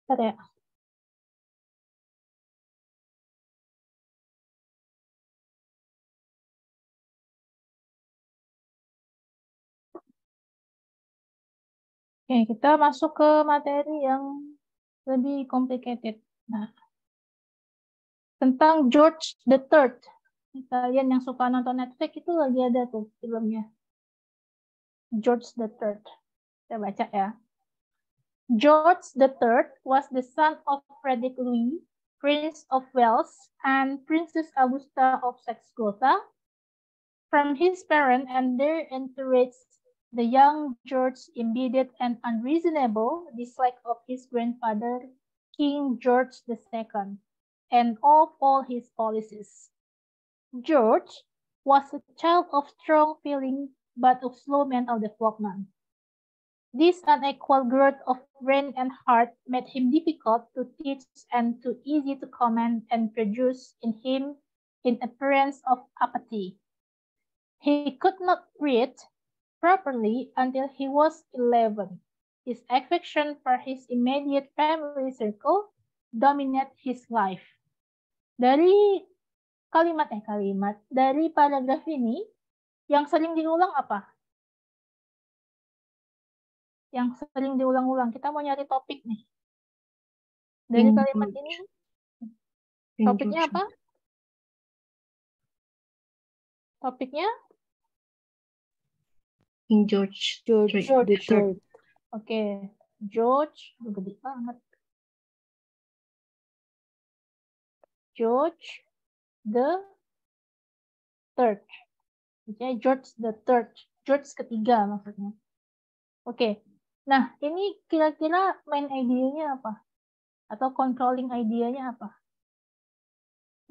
Bentar ya. Oke, kita masuk ke materi yang lebih complicated. Nah, tentang George III. Kalian yang suka nonton Netflix itu lagi ada tuh filmnya. George III. Kita baca ya. George III was the son of Frederick Louis, Prince of Wales, and Princess Augusta of Saxe-Gotha. From his parents and their entourage, the young George imbibed an unreasonable dislike of his grandfather, King George II, and of all his policies. George was a child of strong feeling but of slow mental development. This unequal growth of brain and heart made him difficult to teach and too easy to command, and produced in him an appearance of apathy. He could not read properly until he was 11. His affection for his immediate family circle dominated his life. Dari dari paragraf ini yang sering diulang apa? Yang sering diulang-ulang. Kita mau nyari topik nih. Dari kalimat ini topiknya apa? Topiknya King George. George the Third. Oke, George, gede banget. George the Third. Oke, George the Third. George ketiga maksudnya. Oke. Nah, ini kira-kira main idenya apa? Atau controlling idenya apa?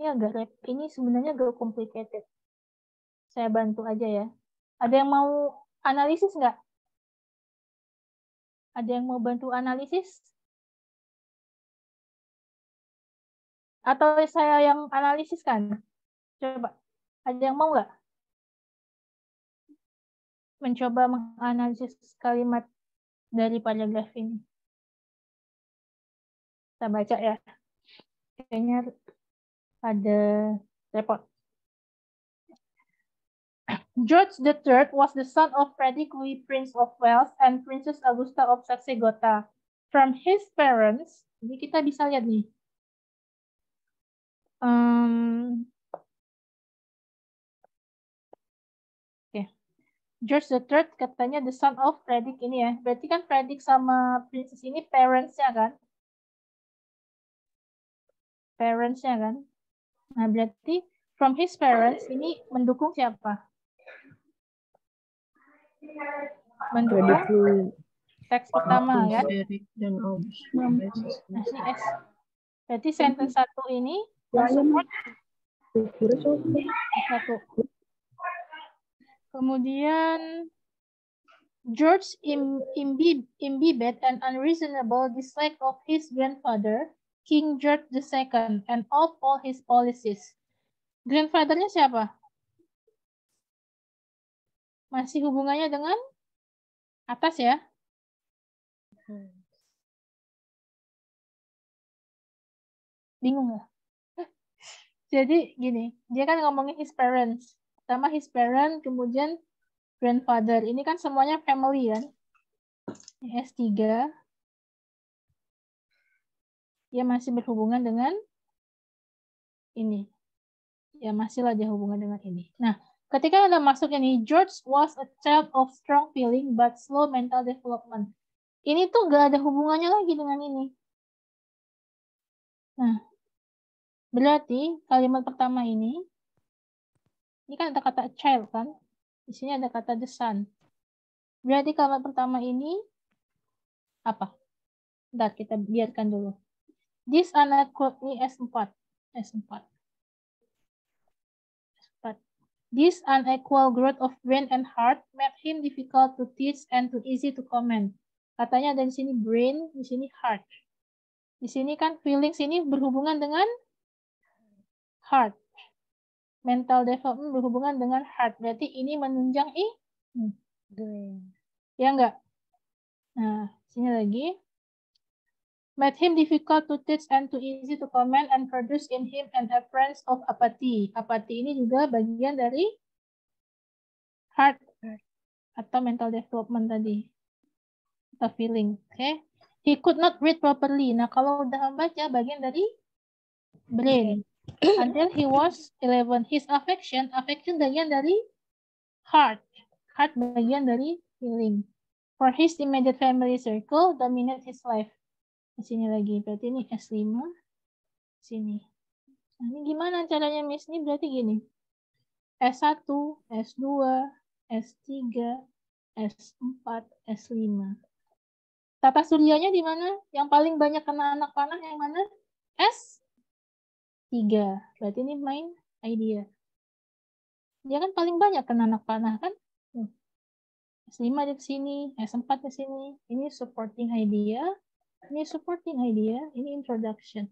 Ini ini sebenarnya agak complicated. Saya bantu aja ya. Ada yang mau analisis nggak? Ada yang mau bantu analisis? Atau saya yang analisis kan? Coba. Ada yang mau nggak? Mencoba menganalisis kalimat dari paragraf ini. Kita baca ya. Kayaknya ada repot. George III was the son of Frederick Louis, Prince of Wales, and Princess Augusta of Saxe-Gotha. From his parents, ini kita bisa lihat nih. George III katanya the son of Frederick ini ya. Berarti kan Frederick sama Princess ini parents-nya kan? Parents-nya kan? Nah, berarti from his parents ini mendukung siapa? Mendukung teks pertama kan? Dan Nah, ini S. Berarti sentence satu ini support satu. Kemudian George imbibed an unreasonable dislike of his grandfather, King George II, and of all his policies. Grandfather-nya siapa? Masih hubungannya dengan atas ya? Bingung nggak? Jadi gini, dia kan ngomongin his parents. Pertama his parent, kemudian grandfather. Ini kan semuanya family kan? S3. Dia masih berhubungan dengan ini. Ya masih lah dia hubungan dengan ini. Nah, ketika ada masuk ini, George was a child of strong feeling but slow mental development. Ini tuh gak ada hubungannya lagi dengan ini. Nah, berarti kalimat pertama ini kan ada kata child kan? Di sini ada kata the son. Berarti kalimat pertama ini apa? Bentar, kita biarkan dulu. This unequal ini S4. This unequal growth of brain and heart made him difficult to teach and too easy to comment. Katanya ada di sini brain, di sini heart. Di sini kan feelings ini berhubungan dengan heart. Mental development berhubungan dengan heart. Berarti ini menunjang brain. Ya enggak? Nah, sini lagi. Made him difficult to teach and too easy to comment and produce in him an appearance of apathy. Apathy ini juga bagian dari heart atau mental development tadi. Atau feeling. Okay? He could not read properly. Nah, kalau udah membaca bagian dari brain. until he was 11. His affection bagian dari heart. Heart bagian dari feeling. For his immediate family circle dominate his life. Di sini lagi, berarti ini S5. Sini. Nah, ini gimana caranya, Miss? Ini berarti gini. S1, S2, S3, S4, S5. Tata suryanya di mana? Yang paling banyak kena anak panah yang mana? S3. Berarti ini main idea. Dia kan paling banyak kena anak panah kan? S5 di sini, S4 di sini. Ini supporting idea. Ini supporting idea. Ini introduction.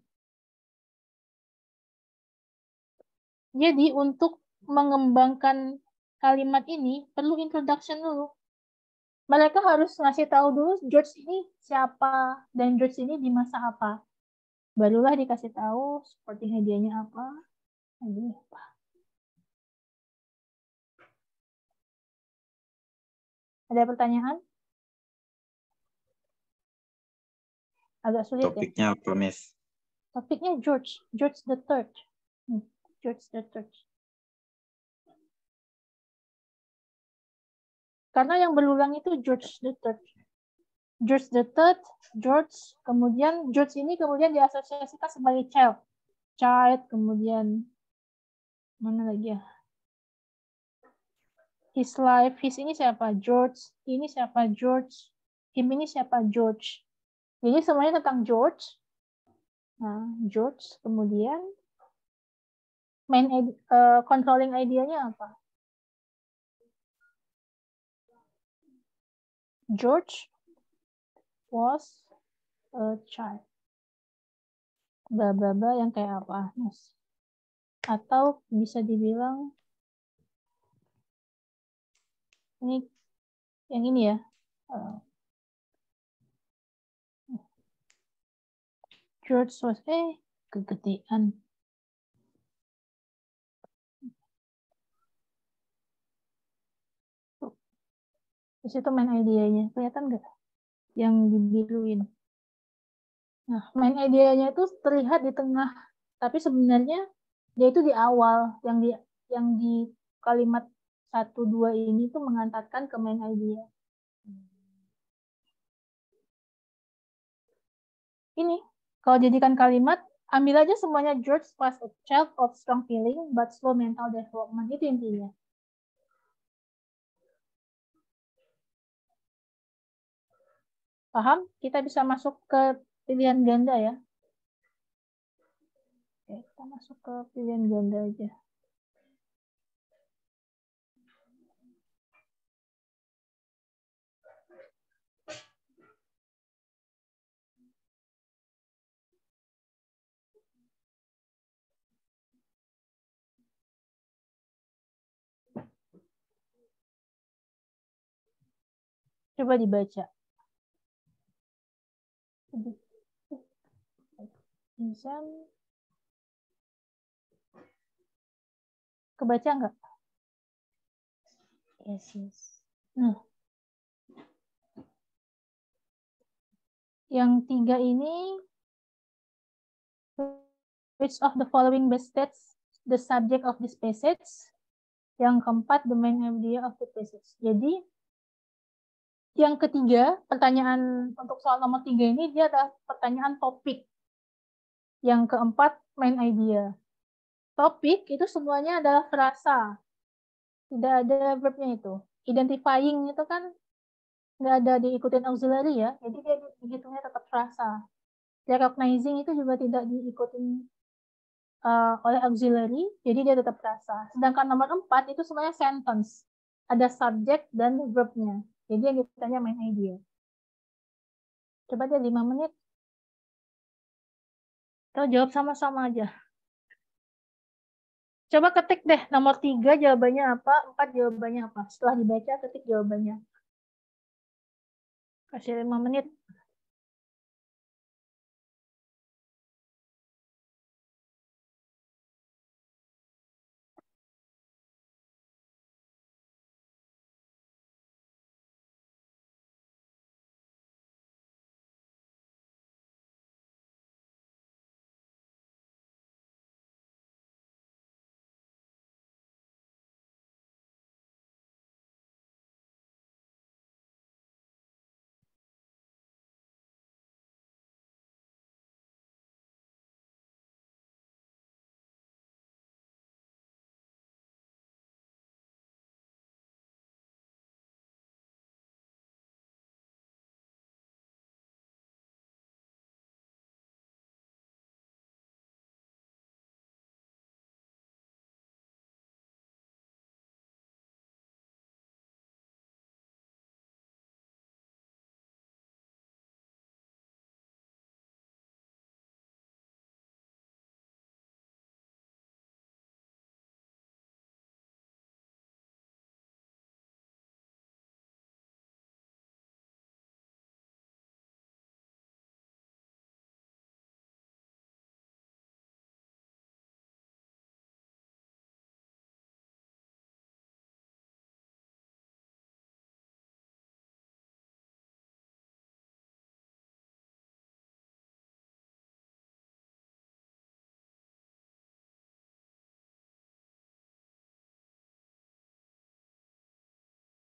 Jadi untuk mengembangkan kalimat ini perlu introduction dulu. Mereka harus ngasih tahu dulu George ini siapa dan George ini di masa apa. Barulah dikasih tahu supporting idea-nya apa. Ini apa. Ada pertanyaan? Agak sulit Topiknya ya. apa, Miss? Topiknya George the Third. George the Third. Karena yang berulang itu George the Third. George the Third, George, kemudian George ini kemudian diasosiasikan sebagai child, kemudian mana lagi ya? His life, his ini siapa? George, ini siapa? George, him ini siapa? George. Jadi semuanya tentang George. Nah, George, kemudian controlling idea-nya apa? George was a child. Bla bla bla yang kayak apa? Mas? Atau bisa dibilang ini yang ini ya. George was kegedean. Di situ main idenya, kelihatan nggak? Yang dibiluin. Nah, main idenya itu terlihat di tengah, tapi sebenarnya dia itu di awal, yang di kalimat 1, 2 ini tuh mengantarkan ke main idea. Ini, kalau jadikan kalimat, ambil aja semuanya George was a child of strong feeling but slow mental development. Itu intinya. Paham? Kita bisa masuk ke pilihan ganda ya. Oke, kita masuk ke pilihan ganda aja. Coba dibaca. Insan. Kebaca nggak? Yes. Nah. Yang 3 ini, which of the following best states the subject of this passage? Yang keempat, the main idea of the passage. Jadi, yang ketiga, pertanyaan untuk soal nomor 3 ini, dia adalah pertanyaan topik. Yang keempat, main idea. Topik itu semuanya adalah frasa. Tidak ada verbnya itu. Identifying itu kan nggak ada diikutin auxiliary ya, jadi dia dihitungnya tetap frasa. Recognizing itu juga tidak diikutin oleh auxiliary, jadi dia tetap frasa. Sedangkan nomor 4 itu semuanya sentence. Ada subject dan verbnya. Jadi yang ditanya main idea. Coba deh 5 menit. Kita jawab sama-sama aja. Coba ketik deh nomor 3 jawabannya apa, 4 jawabannya apa. Setelah dibaca ketik jawabannya. Kasih 5 menit.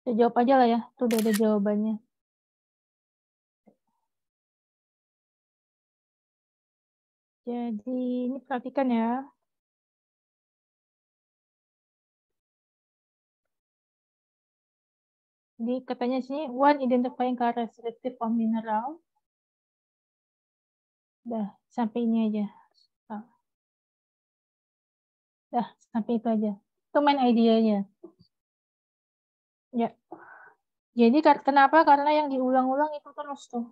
Ya, jawab aja lah ya, tuh udah ada jawabannya. Jadi ini perhatikan ya. Jadi katanya sini one identifying characteristic of mineral. Dah sampai ini aja. Dah sampai itu aja. Itu main idenya. Ya. Jadi kenapa? Karena yang diulang-ulang itu terus tuh.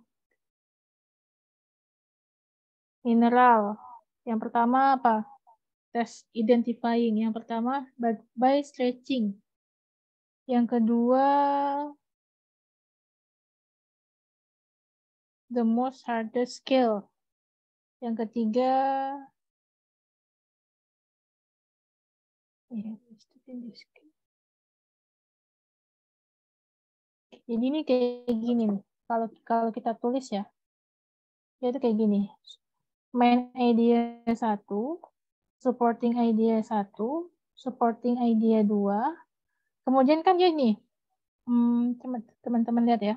Mineral. Yang pertama apa? Test identifying. Yang pertama by stretching. Yang kedua the most hardest scale. Yang ketiga jadi ini kayak gini nih. Kalau kita tulis ya. Itu kayak gini. Main idea 1, supporting idea 1, supporting idea 2. Kemudian kan gini. Teman-teman lihat ya.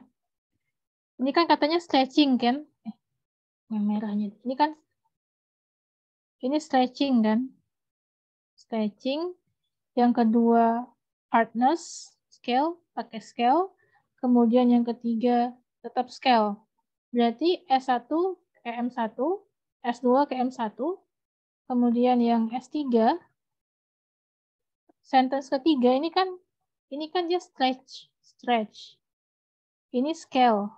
Ini kan katanya stretching kan? Yang merahnya. Ini kan ini stretching kan? Stretching. Yang kedua hardness scale, pakai scale. Kemudian yang ketiga tetap scale. Berarti S1 ke M1, S2 ke M1. Kemudian yang S3 sentence ketiga ini kan dia stretch. Ini scale.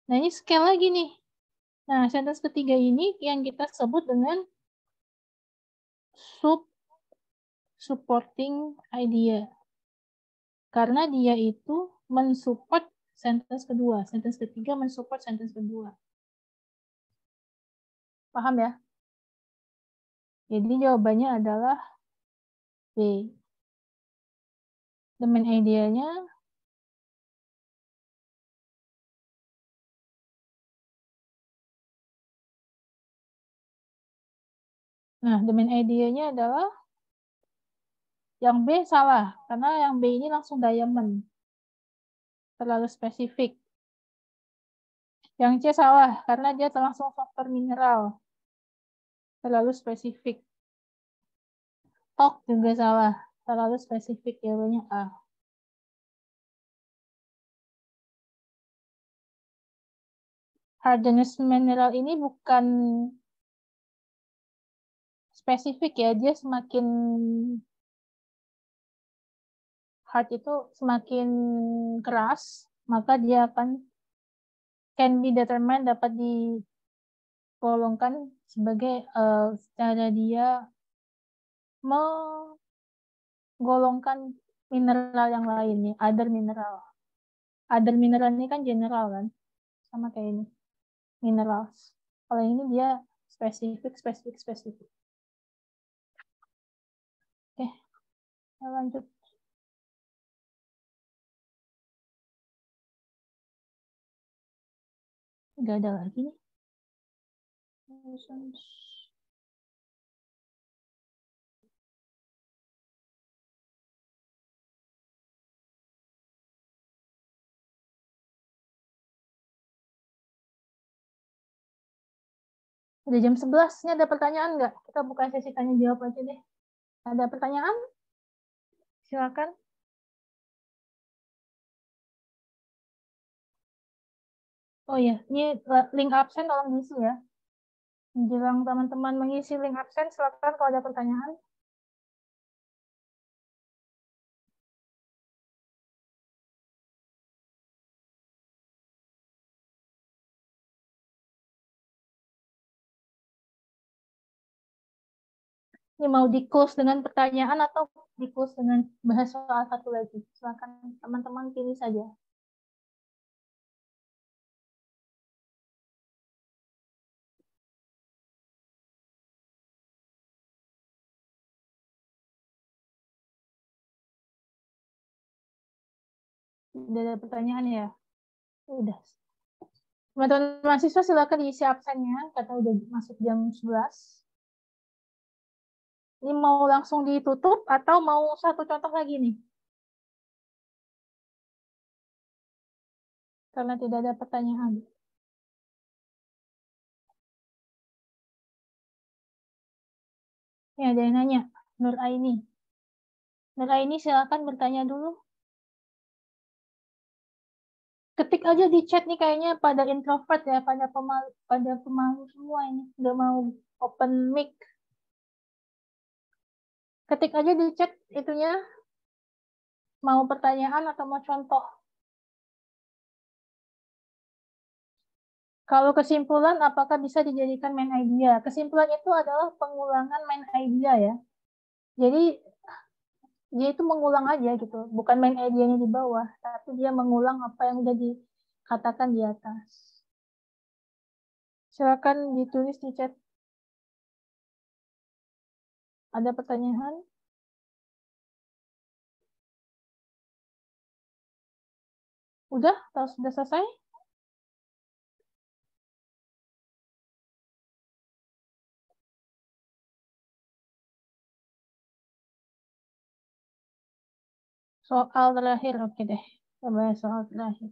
Nah, ini scale lagi nih. Nah, sentence ketiga ini yang kita sebut dengan supporting idea. Karena dia itu mensupport sentence kedua. Sentence ketiga mensupport sentence kedua. Paham ya? Jadi jawabannya adalah B. The main idea-nya the main idea-nya adalah yang B salah, karena yang B ini langsung diamond. Terlalu spesifik. Yang C salah, karena dia langsung faktor mineral. Terlalu spesifik. Tok juga salah, terlalu spesifik, jawabannya A. Hardness mineral ini bukan spesifik ya, dia semakin hard itu semakin keras, maka dia akan can be determined, dapat digolongkan sebagai cara dia menggolongkan mineral yang lainnya, other mineral. Other mineral ini kan general kan, sama kayak ini, minerals. Kalau ini dia spesifik. Oke, kita lanjut. Nggak ada lagi nih. Udah jam 11, ini ada pertanyaan nggak? Kita buka sesi tanya jawab aja deh. Ada pertanyaan? Silakan. Oh ya, ini link absen tolong diisi ya. Menjelang teman-teman mengisi link absen, silakan kalau ada pertanyaan. Ini mau di-close dengan pertanyaan atau di-close dengan bahas soal satu lagi? Silakan teman-teman pilih saja. Udah ada pertanyaan ya? Udah. Teman-teman mahasiswa silakan diisi absennya, kata udah masuk jam 11. Ini mau langsung ditutup atau mau satu contoh lagi nih? karena tidak ada pertanyaan. Ya, ada yang nanya. Nur Aini. Nur Aini silakan bertanya dulu. Ketik aja di chat nih, kayaknya pada introvert ya, pada pemalu semua ini, nggak mau open mic. Ketik aja di chat itunya, mau pertanyaan atau mau contoh. Kalau kesimpulan, apakah bisa dijadikan main idea? Kesimpulan itu adalah pengulangan main idea ya. Jadi dia itu mengulang aja gitu, bukan main idenya di bawah, tapi dia mengulang apa yang udah dikatakan di atas. Silakan ditulis di chat. Ada pertanyaan? Udah? Sudah selesai? Soal terakhir, oke deh. Kita bahas soal terakhir.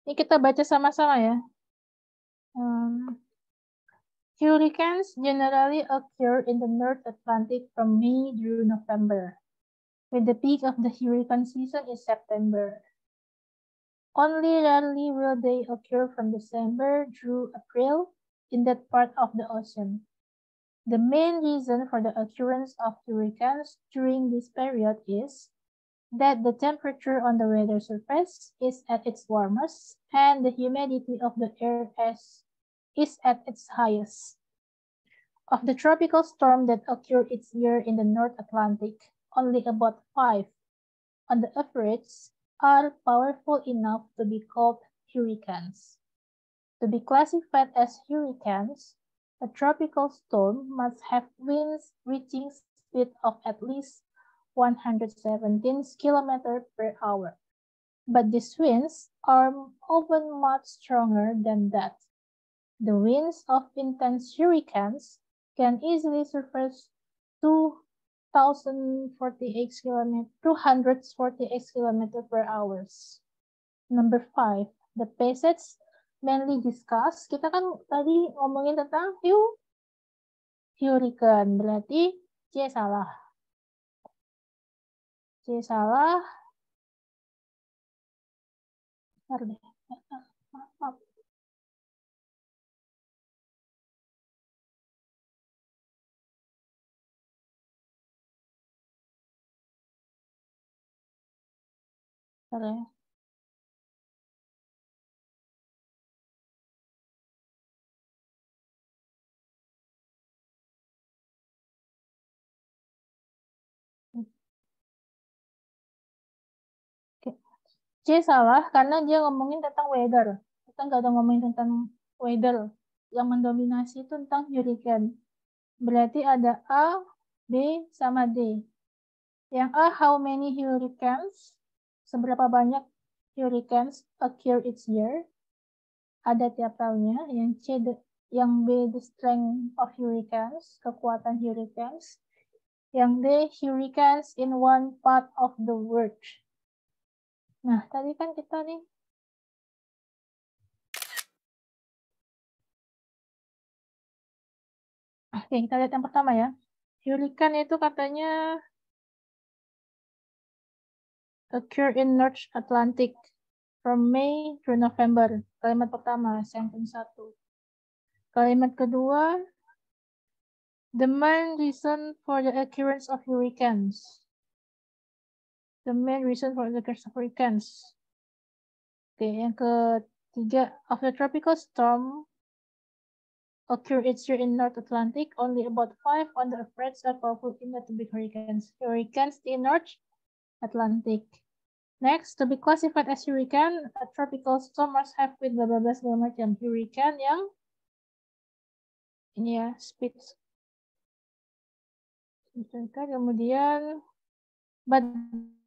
Ini kita baca sama-sama ya. Hurricanes generally occur in the North Atlantic from May through November, with the peak of the hurricane season in September. Only rarely will they occur from December through April in that part of the ocean. The main reason for the occurrence of hurricanes during this period is that the temperature on the weather surface is at its warmest and the humidity of the air is at its highest. Of the tropical storms that occur each year in the North Atlantic, only about 5 on the average are powerful enough to be called hurricanes. To be classified as hurricanes, a tropical storm must have winds reaching speed of at least 117 km per hour. But these winds are often much stronger than that. The winds of intense hurricanes can easily surpass 248 km per hour. Number 5, the passage mainly discussed. Kita kan tadi ngomongin tentang hurricane, berarti C salah. C salah. Bentar deh. Maaf. Bentar ya. C salah karena dia ngomongin tentang weather. Kita nggak ada ngomongin tentang weather. Yang mendominasi itu tentang hurricane. Berarti ada A, B, sama D. Yang A, how many hurricanes? Seberapa banyak hurricanes occur each year? Ada tiap tahunnya. Yang B, the strength of hurricanes, kekuatan hurricanes. Yang D, hurricanes in one part of the world. Nah, tadi kan kita nih oke, kita lihat yang pertama ya. Hurricane itu katanya occur in North Atlantic from May to November. Kalimat pertama, sentence 1. Kalimat kedua, the main reason for the occurrence of hurricanes. The main reason for the occurrence of hurricanes. Oke, yang ketiga, of the tropical storm occur each year in North Atlantic, only about 5 on the average are powerful enough to be hurricanes. Hurricanes in North Atlantic. Next, to be classified as hurricane, a tropical storm must have with bla bla bla segala macam. Hurricane yang ini ya, speed. Kemudian, but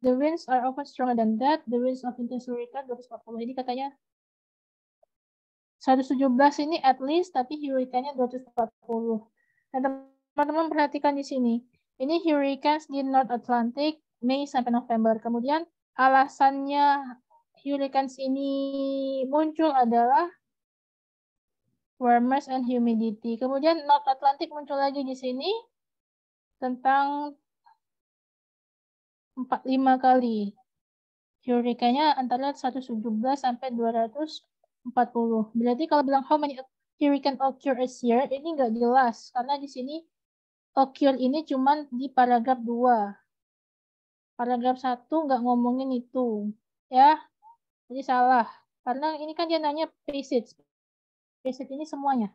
the winds are often stronger than that. The winds of intense hurricane 240. Ini katanya 117 ini at least, tapi hurricane-nya 240. Nah, teman-teman perhatikan di sini. Ini hurricanes di North Atlantic, Mei sampai November. Kemudian alasannya hurricanes ini muncul adalah warmers and humidity. Kemudian North Atlantic muncul lagi di sini tentang 45 kali. Hurricane-nya antara 117 sampai 240. Berarti kalau bilang how many hurricane occur a year, ini nggak jelas. Karena di sini occur ini cuma di paragraf 2. Paragraf 1 nggak ngomongin itu. Ya, jadi salah. Karena ini kan dia nanya passage. Passage ini semuanya.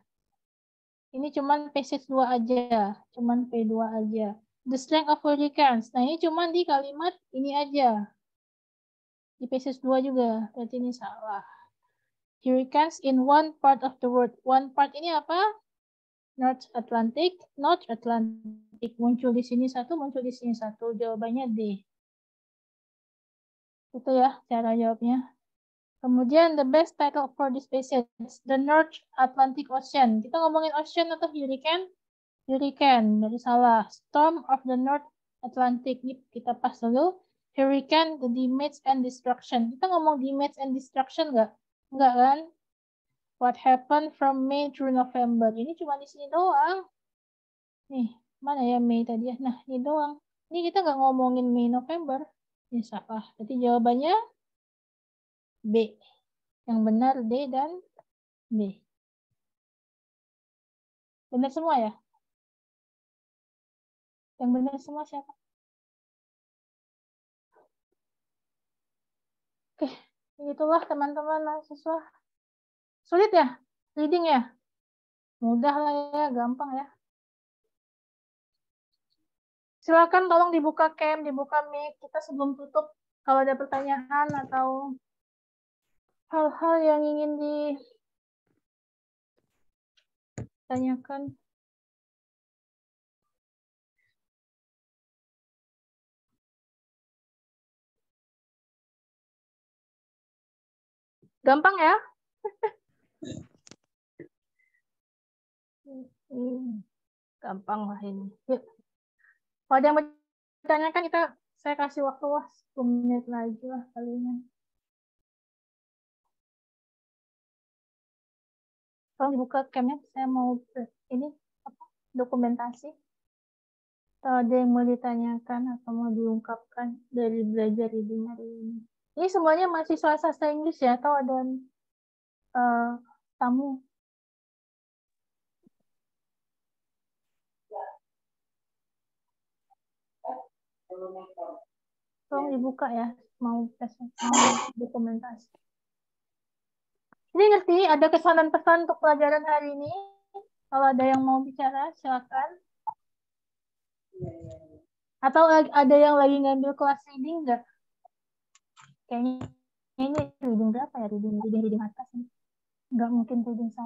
Ini cuman passage 2 aja. Cuman P2 aja. The strength of hurricanes. Nah, ini cuman di kalimat ini aja. Di passage 2 juga. Berarti ini salah. Hurricanes in one part of the world. One part ini apa? North Atlantic. North Atlantic. Muncul di sini satu, muncul di sini satu. Jawabannya D. Itu ya cara jawabnya. Kemudian the best title for this passage, the North Atlantic Ocean. Kita ngomongin ocean atau hurricane? Hurricane, dari salah. Storm of the North Atlantic. Ini kita pas dulu. Hurricane, the damage and destruction. Kita ngomong damage and destruction nggak? Nggak kan? What happened from May through November. Ini cuma di sini doang. Nih, mana ya May tadi ya? Nah, ini doang. Ini kita nggak ngomongin May November. Ini salah. Berarti jawabannya B. Yang benar D dan B. Benar semua ya? Yang benar semua siapa? Oke, itulah teman-teman mahasiswa. Sulit ya? Reading ya? Mudah lah ya, gampang ya. Silakan tolong dibuka cam, dibuka mic. Kita sebelum tutup, kalau ada pertanyaan atau hal-hal yang ingin ditanyakan. Gampang ya? Gampang lah ini. Yuk. Kalau ada yang bertanyakan, saya kasih waktu 10 menit lagi lah palingan. Tolong dibuka camnya, saya mau ini dokumentasi. Atau ada yang mau ditanyakan atau mau diungkapkan dari belajar reading hari ini. Ini semuanya mahasiswa sastra Inggris ya, atau ada tamu? Tolong dibuka ya, mau dokumentasi. Ini ngerti, ada kesan dan pesan untuk pelajaran hari ini. Kalau ada yang mau bicara, silakan. Atau ada yang lagi ngambil kelas reading nggak? Kayaknya ini reading berapa ya? Reading atas nih. Nggak mungkin reading 1.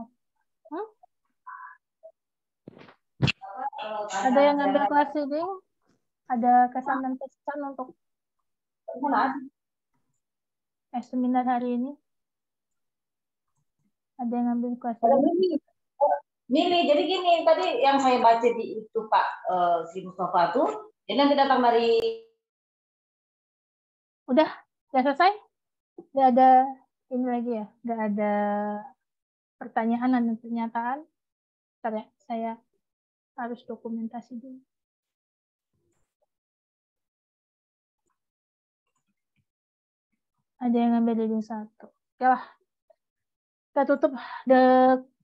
Ada yang ngambil kelas reading? Ada kesan dan pesan untuk seminar hari ini? Ada yang ngambil kelas reading? Mili, jadi gini, tadi yang saya baca di itu Pak si Mustafa tuh, dia nanti datang dari... Udah selesai? Nggak ada ini lagi ya? Nggak ada pertanyaan dan pernyataan? Bentar ya, saya harus dokumentasi dulu. Ada yang ngambil reading 1. Oke lah. Kita tutup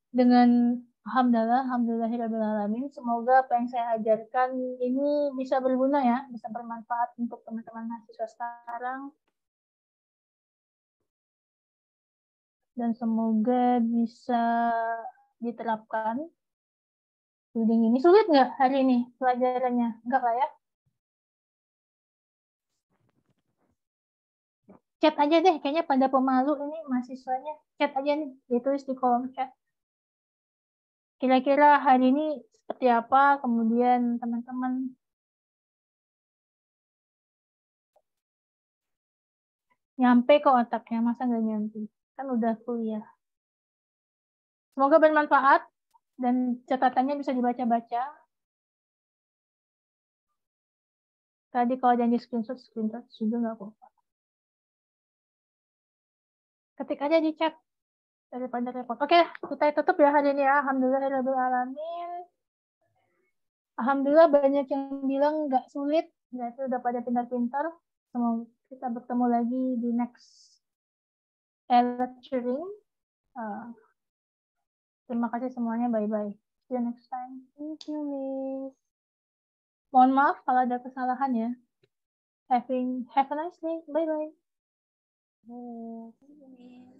dengan alhamdulillahirrahmanirrahim. Semoga apa yang saya ajarkan ini bisa berguna ya, bisa bermanfaat untuk teman-teman mahasiswa sekarang. Dan semoga bisa diterapkan. Reading ini sulit nggak hari ini pelajarannya? Enggak lah ya. Chat aja deh, kayaknya pada pemalu ini mahasiswanya. Chat aja nih, ditulis di kolom chat. Kira-kira hari ini seperti apa, kemudian teman-teman nyampe ke otaknya, masa nggak nyampe? Kan udah kuliah. Semoga bermanfaat dan catatannya bisa dibaca-baca. Tadi kalau janji screenshot juga nggak apa-apa. Ketik aja di chat daripada repot. Oke, kita tutup ya hari ini ya. Alhamdulillahirrahmanirrahim. Alhamdulillah banyak yang bilang nggak sulit, berarti udah pada pintar-pintar. Semoga kita bertemu lagi di next lecturing. Terima kasih semuanya, bye-bye. See you next time. Thank you, Miss. Mohon maaf kalau ada kesalahan ya. Have a nice day. Bye-bye. Thank you, Miss.